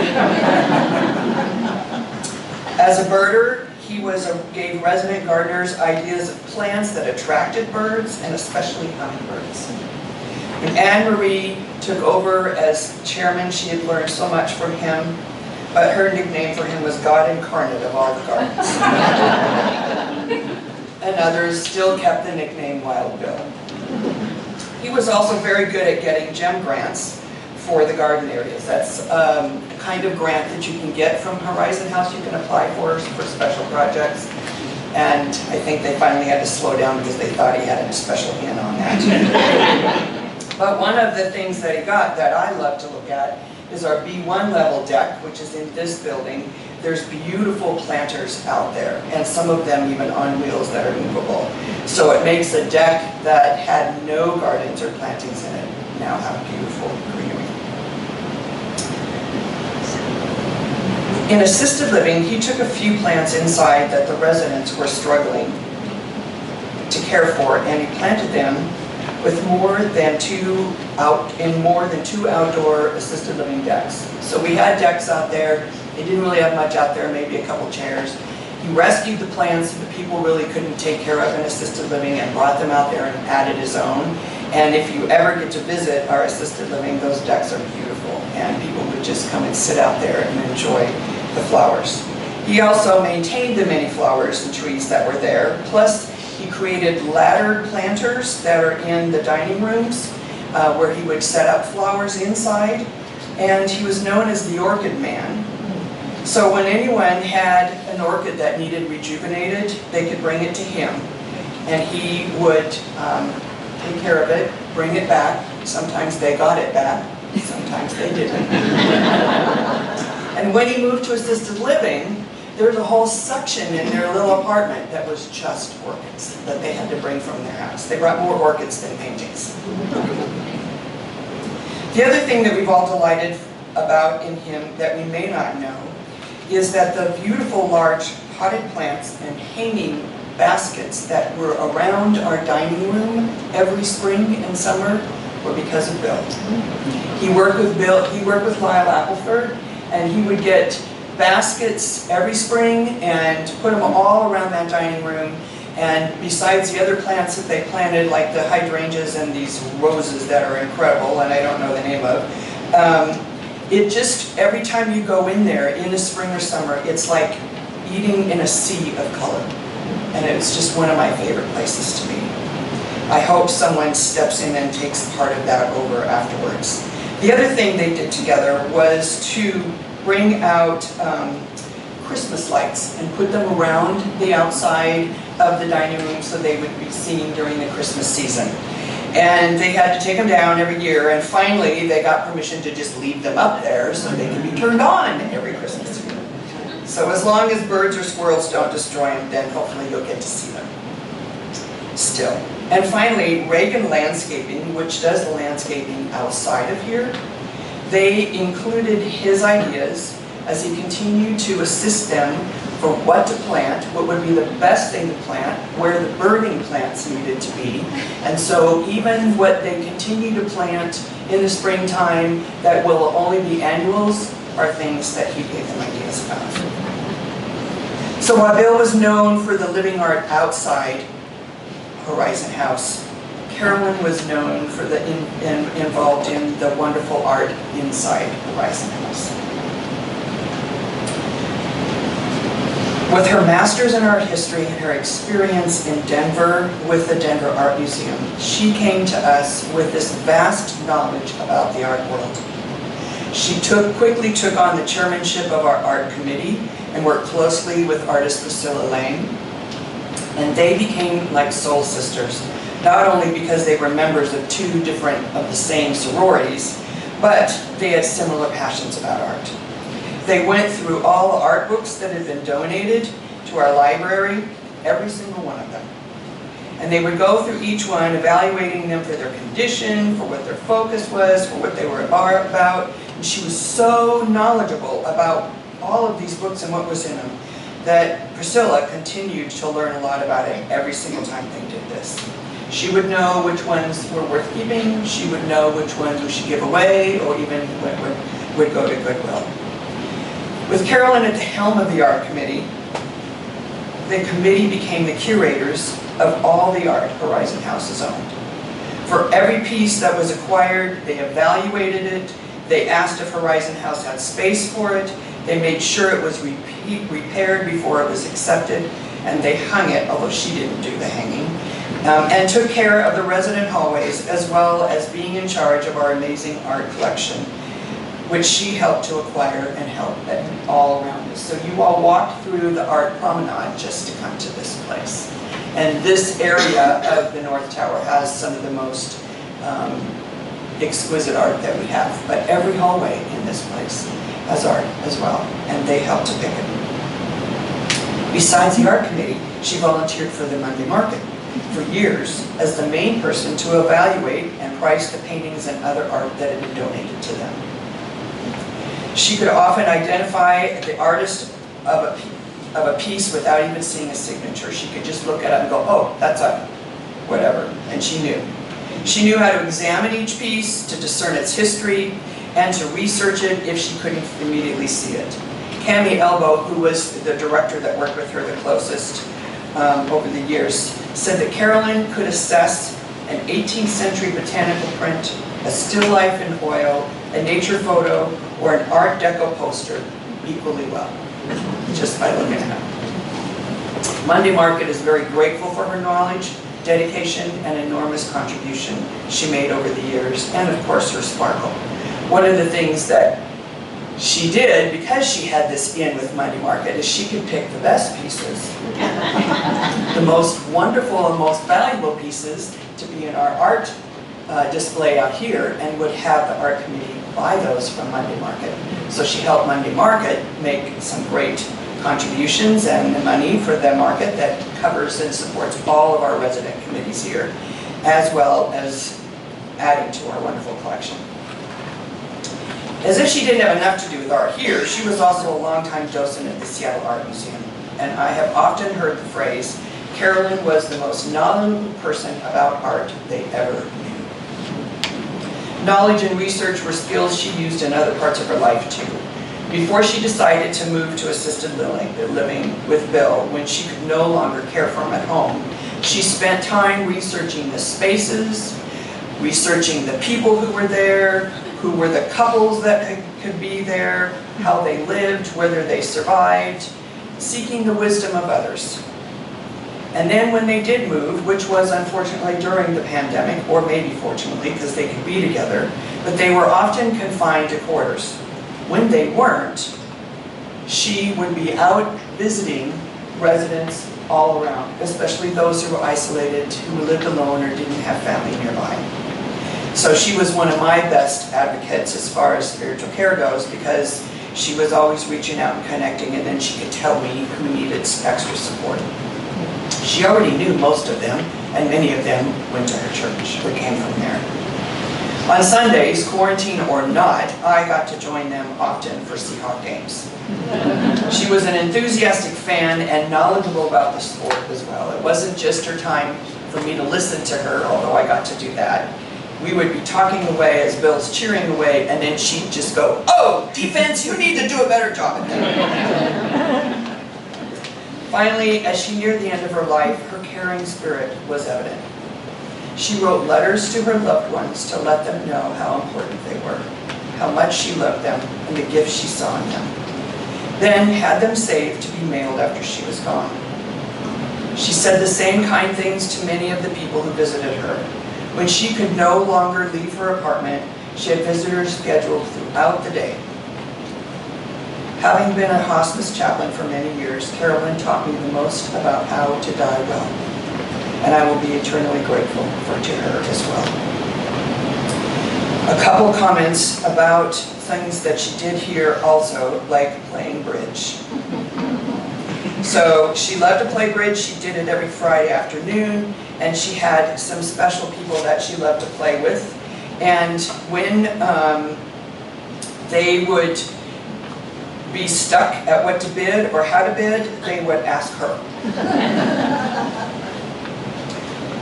As a birder, he gave resident gardeners ideas of plants that attracted birds, and especially hummingbirds. When Anne-Marie took over as chairman, she had learned so much from him, but her nickname for him was God Incarnate of all the gardens. And others still kept the nickname Wild Bill. He was also very good at getting gem grants for the garden areas. That's a kind of grant that you can get from Horizon House. You can apply for special projects. And I think they finally had to slow down because they thought he had a special in on that. But one of the things that he got that I love to look at is our B1 level deck, which is in this building. There's beautiful planters out there, and some of them even on wheels that are movable. So it makes a deck that had no gardens or plantings in it now have beautiful greenery. In assisted living, he took a few plants inside that the residents were struggling to care for, and he planted them with more than two outdoor assisted living decks. So we had decks out there. They didn't really have much out there, maybe a couple chairs. He rescued the plants that people really couldn't take care of in assisted living and brought them out there and added his own. And if you ever get to visit our assisted living, those decks are beautiful, and people would just come and sit out there and enjoy the flowers. He also maintained the many flowers and trees that were there. Plus, he created laddered planters that are in the dining rooms where he would set up flowers inside. And he was known as the Orchid Man. So when anyone had an orchid that needed rejuvenated, they could bring it to him. And he would take care of it, bring it back. Sometimes they got it back, sometimes they didn't. And when he moved to assisted living, there was a whole section in their little apartment that was just orchids that they had to bring from their house. They brought more orchids than paintings. The other thing that we've all delighted about in him that we may not know is that the beautiful large potted plants and hanging baskets that were around our dining room every spring and summer were because of Bill. He worked with Lyle Appleford, and he would get baskets every spring and put them all around that dining room. And besides the other plants that they planted, like the hydrangeas and these roses that are incredible, and I don't know the name of, it just, every time you go in there in the spring or summer, it's like eating in a sea of color. And it's just one of my favorite places to be. I hope someone steps in and takes part of that over afterwards. The other thing they did together was to bring out Christmas lights and put them around the outside of the dining room so they would be seen during the Christmas season. And they had to take them down every year, and finally they got permission to just leave them up there so they can be turned on every Christmas year. So as long as birds or squirrels don't destroy them, then hopefully you'll get to see them still. And finally, Reagan Landscaping, which does the landscaping outside of here, they included his ideas as he continued to assist them for what to plant, what would be the best thing to plant, where the birding plants needed to be. And so even what they continue to plant in the springtime that will only be annuals are things that he gave them ideas about. So while Bill was known for the living art outside, Horizon House. Carolyn was known for involved in the wonderful art inside Horizon House. With her master's in art history and her experience in Denver with the Denver Art Museum, she came to us with this vast knowledge about the art world. She quickly took on the chairmanship of our art committee and worked closely with artist Priscilla Lane. And they became like soul sisters, not only because they were members of two different of the same sororities, but they had similar passions about art. They went through all the art books that had been donated to our library, every single one of them. And they would go through each one, evaluating them for their condition, for what their focus was, for what they were about. And she was so knowledgeable about all of these books and what was in them that Priscilla continued to learn a lot about it every single time they did this. She would know which ones were worth keeping, she would know which ones we should give away, or even would go to Goodwill. With Carolyn at the helm of the art committee, the committee became the curators of all the art Horizon House's owned. For every piece that was acquired, they evaluated it, they asked if Horizon House had space for it, they made sure it was repaired before it was accepted, and they hung it, although she didn't do the hanging, and took care of the resident hallways, as well as being in charge of our amazing art collection, which she helped to acquire and help all around us. So you all walked through the art promenade just to come to this place. And this area of the North Tower has some of the most exquisite art that we have. But every hallway in this place has art as well, and they helped to pick it. Besides the art committee, she volunteered for the Monday Market for years as the main person to evaluate and price the paintings and other art that had been donated to them. She could often identify the artist of a piece without even seeing a signature. She could just look at it and go, oh, that's a whatever, and she knew. She knew how to examine each piece, to discern its history, and to research it if she couldn't immediately see it. Cami Elbow, who was the director that worked with her the closest over the years, said that Carolyn could assess an 18th century botanical print, a still life in oil, a nature photo, or an Art Deco poster equally well, just by looking at it. Monday Market is very grateful for her knowledge, dedication, and enormous contribution she made over the years, and of course her sparkle. One of the things that she did, because she had this in with Monday Market, is she could pick the best pieces, the most wonderful and most valuable pieces to be in our art display out here, and would have the art committee buy those from Monday Market. So she helped Monday Market make some great contributions and the money for the market that covers and supports all of our resident committees here, as well as adding to our wonderful collection. As if she didn't have enough to do with art here, she was also a longtime docent at the Seattle Art Museum. And I have often heard the phrase, Carolyn was the most knowledgeable person about art they ever knew. Knowledge and research were skills she used in other parts of her life too. Before she decided to move to assisted living with Bill, when she could no longer care for him at home, she spent time researching the spaces, researching the people who were there, who were the couples that could be there, how they lived, whether they survived, seeking the wisdom of others. And then when they did move, which was unfortunately during the pandemic, or maybe fortunately because they could be together, but they were often confined to quarters. When they weren't, she would be out visiting residents all around, especially those who were isolated, who lived alone or didn't have family nearby. So she was one of my best advocates as far as spiritual care goes, because she was always reaching out and connecting, and then she could tell me who needed extra support. She already knew most of them, and many of them went to her church or came from there. On Sundays, quarantine or not, I got to join them often for Seahawk games. She was an enthusiastic fan and knowledgeable about the sport as well. It wasn't just her time for me to listen to her, although I got to do that. We would be talking away as Bill's cheering away, and then she'd just go, "Oh, defense, you need to do a better job at that." Finally, as she neared the end of her life, her caring spirit was evident. She wrote letters to her loved ones to let them know how important they were, how much she loved them, and the gifts she saw in them. Then had them saved to be mailed after she was gone. She said the same kind things to many of the people who visited her. When she could no longer leave her apartment, she had visitors scheduled throughout the day. Having been a hospice chaplain for many years, Carolyn taught me the most about how to die well, and I will be eternally grateful to her as well. A couple comments about things that she did here also, like playing bridge. So she loved to play bridge. She did it every Friday afternoon, and she had some special people that she loved to play with. And when they would be stuck at what to bid or how to bid, they would ask her.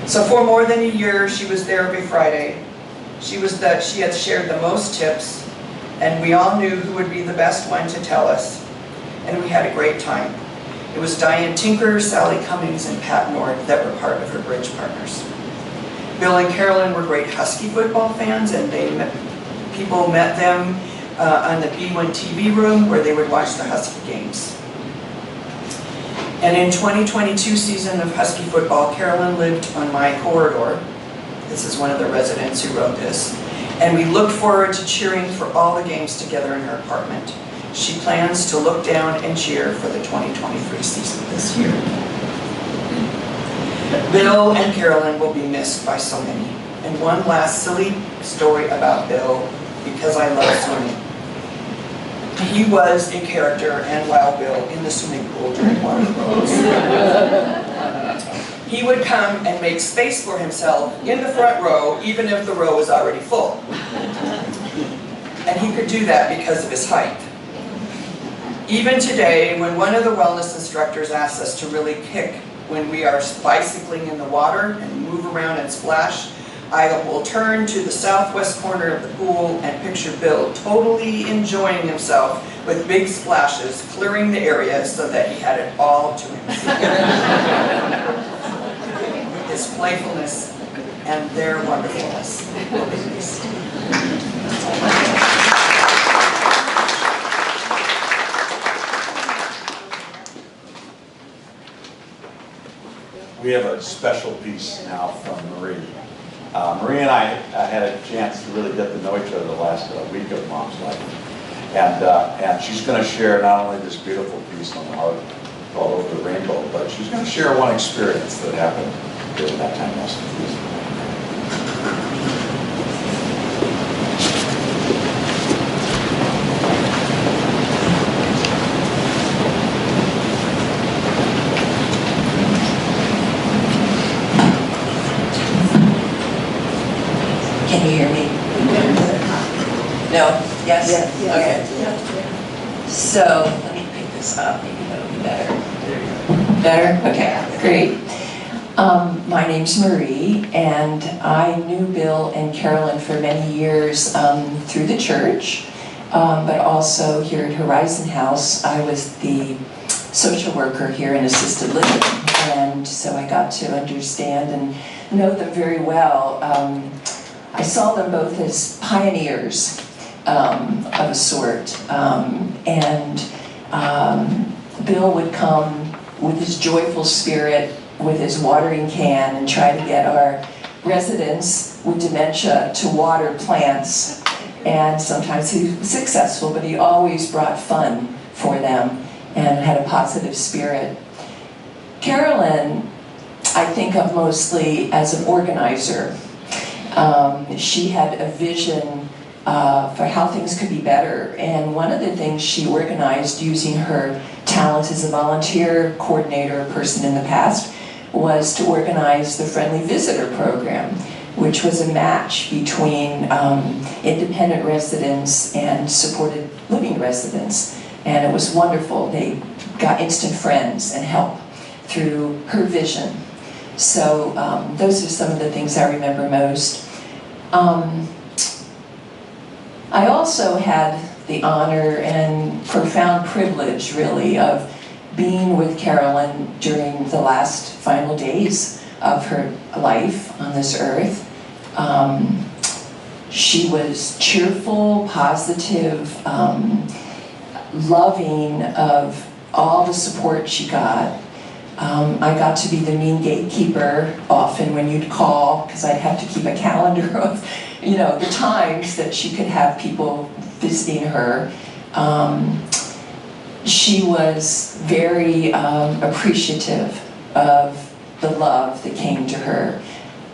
So for more than a year, she was there every Friday. She had shared the most tips, and we all knew who would be the best one to tell us. And we had a great time. It was Diane Tinker, Sally Cummings, and Pat Nord that were part of her bridge partners. Bill and Carolyn were great Husky football fans, and people met them on the B1 TV room where they would watch the Husky games. And in 2022 season of Husky football, Carolyn lived on my corridor. This is one of the residents who wrote this. And we looked forward to cheering for all the games together in her apartment. She plans to look down and cheer for the 2023 season this year. Bill and Carolyn will be missed by so many. And one last silly story about Bill, because I love swimming. He was a character and Wild Bill in the swimming pool during water rows. He would come and make space for himself in the front row, even if the row was already full. And he could do that because of his height. Even today, when one of the wellness instructors asks us to really kick when we are bicycling in the water and move around and splash, I will turn to the southwest corner of the pool and picture Bill totally enjoying himself with big splashes, clearing the area so that he had it all to himself. His playfulness and their wonderfulness will be missed. We have a special piece now from Marie. Marie and I had a chance to really get to know each other the last week of Mom's Life. And she's going to share not only this beautiful piece on the heart called Over the Rainbow, but she's going to share one experience that happened during that time also. Can you hear me? No? Yes? Okay. So, let me pick this up, maybe that'll be better. Better? Okay, great. My name's Marie, and I knew Bill and Carolyn for many years through the church, but also here at Horizon House. I was the social worker here in assisted living, and so I got to understand and know them very well. I saw them both as pioneers of a sort, and Bill would come with his joyful spirit, with his watering can, and try to get our residents with dementia to water plants. And sometimes he was successful, but he always brought fun for them and had a positive spirit. Carolyn, I think of mostly as an organizer. She had a vision for how things could be better, and one of the things she organized using her talents as a volunteer coordinator person in the past was to organize the Friendly Visitor Program, which was a match between independent residents and supported living residents, and it was wonderful. They got instant friends and help through her vision. So those are some of the things I remember most. I also had the honor and profound privilege, really, of being with Carolyn during the last final days of her life on this earth. She was cheerful, positive, loving of all the support she got. I got to be the mean gatekeeper often when you'd call, because I'd have to keep a calendar of, the times that she could have people visiting her. She was very appreciative of the love that came to her.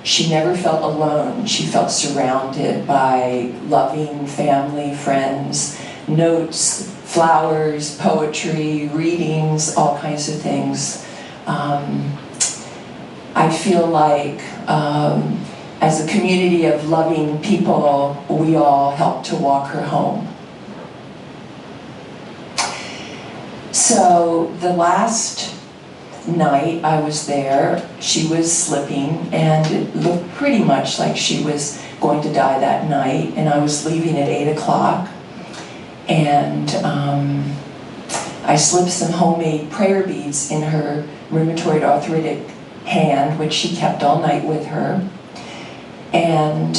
She never felt alone. She felt surrounded by loving family, friends, notes, flowers, poetry, readings, all kinds of things. I feel like as a community of loving people, we all helped to walk her home. So the last night I was there, she was slipping, and it looked pretty much like she was going to die that night, and I was leaving at 8 o'clock, and I slipped some homemade prayer beads in her rheumatoid arthritic hand, which she kept all night with her, and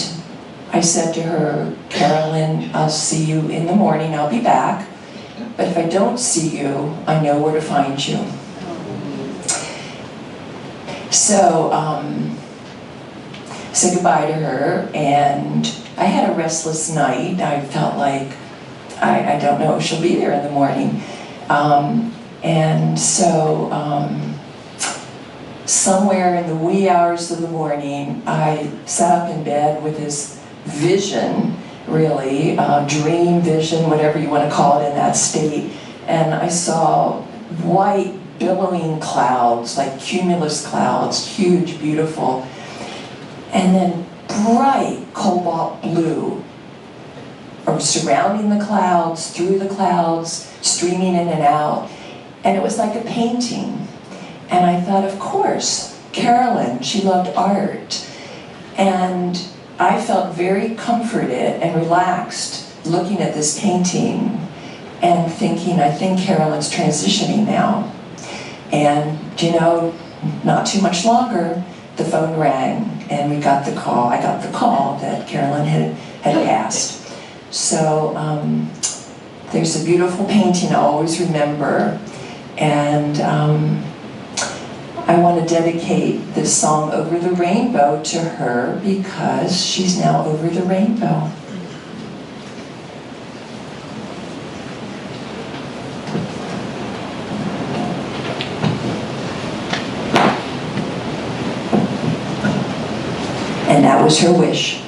I said to her, Carolyn, I'll see you in the morning, I'll be back, but if I don't see you, I know where to find you. So, said goodbye to her, and I had a restless night. I felt like, I don't know if she'll be there in the morning. And so, somewhere in the wee hours of the morning, I sat up in bed with this vision, really, dream vision, whatever you want to call it in that state, and I saw white billowing clouds, like cumulus clouds, huge, beautiful, and then bright cobalt blue surrounding the clouds, through the clouds, streaming in and out, and it was like a painting. And I thought, of course, Carolyn, she loved art, and I felt very comforted and relaxed looking at this painting and thinking, I think Carolyn's transitioning now. And, not too much longer, the phone rang, and we got the call. I got the call that Carolyn had passed. So there's a beautiful painting I always remember, and I want to dedicate this song, Over the Rainbow, to her because she's now over the rainbow. And that was her wish.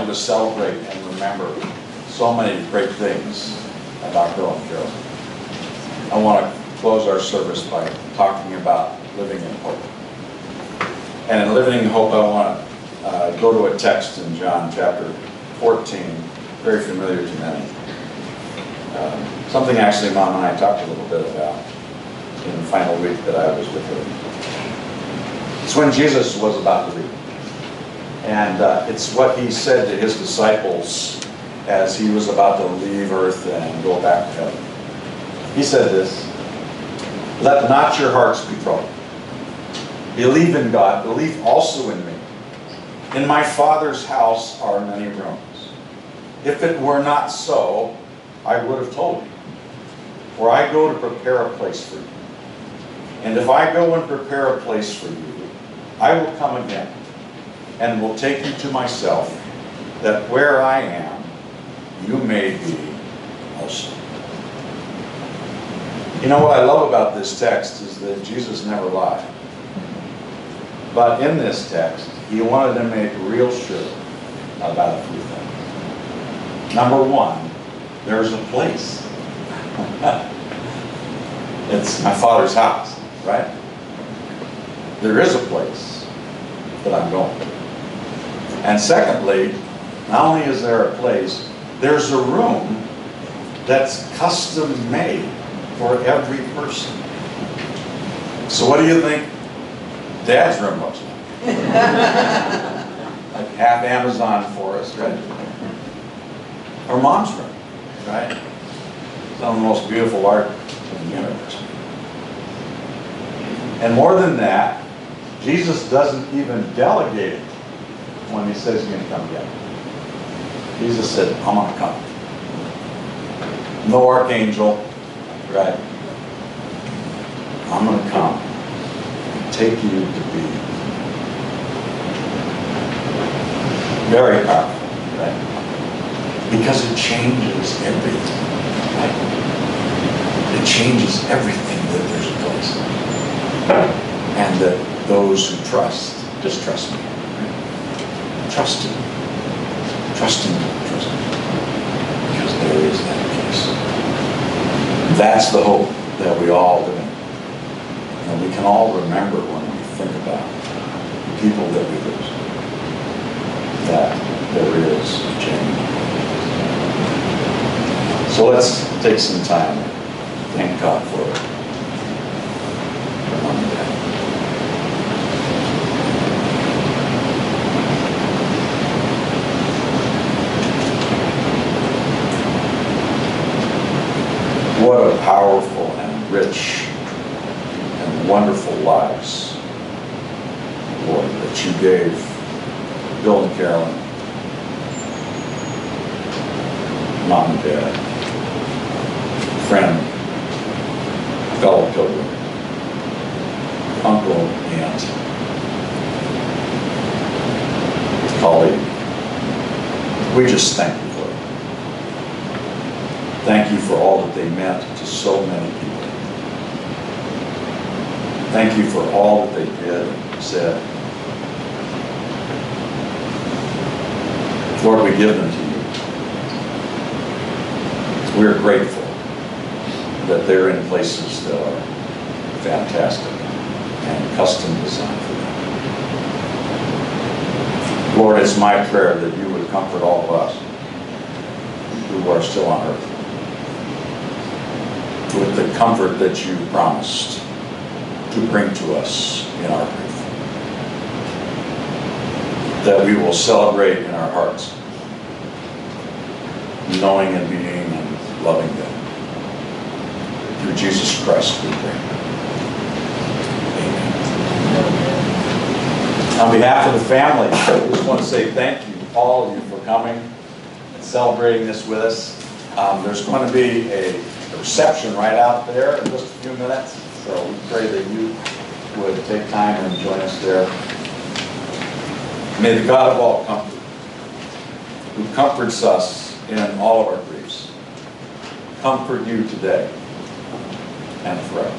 to celebrate and remember so many great things about Bill and Carolyn. I want to close our service by talking about living in hope. And in living in hope, I want to go to a text in John chapter 14, very familiar to many. Something actually Mom and I talked a little bit about in the final week that I was with her. It's when Jesus was about to leave. And it's what he said to his disciples as he was about to leave earth and go back to heaven. He said this, "Let not your hearts be troubled. Believe in God, believe also in me. In my Father's house are many rooms. If it were not so, I would have told you. For I go to prepare a place for you. And if I go and prepare a place for you, I will come again and will take you to myself, that where I am, you may be also." You know what I love about this text is that Jesus never lied. But in this text, he wanted to make real sure about a few things. Number one, there's a place. It's my Father's house, right? There is a place that I'm going to. And secondly, not only is there a place, there's a room that's custom made for every person. So what do you think Dad's room looks like? Like half Amazon for us, right? Or Mom's room, right? Some of the most beautiful art in the universe. And more than that, Jesus doesn't even delegate it when he says he's going to come get me. Jesus said, "I'm going to come." No archangel, right? I'm going to come and take you to be very powerful, right? Because it changes everything, right? It changes everything that there's a place. And that those who trust, just trust me. Right? Trust him. Trust him. Trust him. Because there is that place. That's the hope that we all live in. And we can all remember when we think about the people that we lose, that there is change. So let's take some time and thank God for it. What a powerful and rich and wonderful lives, Lord, that you gave Bill and Carolyn, Mom and Dad, friend, fellow pilgrim, uncle, aunt, colleague. We just thank you. Thank you for all that they meant to so many people. Thank you for all that they did and said. Lord, we give them to you. We're grateful that they're in places that are fantastic and custom designed for them. Lord, it's my prayer that you would comfort all of us who are still on earth with the comfort that you promised to bring to us in our grief. That we will celebrate in our hearts, knowing and being and loving them. Through Jesus Christ we pray. Amen. On behalf of the family, I just want to say thank you, all of you, for coming and celebrating this with us. There's going to be a reception right out there in just a few minutes, so we pray that you would take time and join us there. May the God of all comfort, who comforts us in all of our griefs, comfort you today and forever.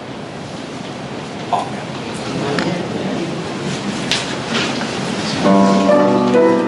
Amen.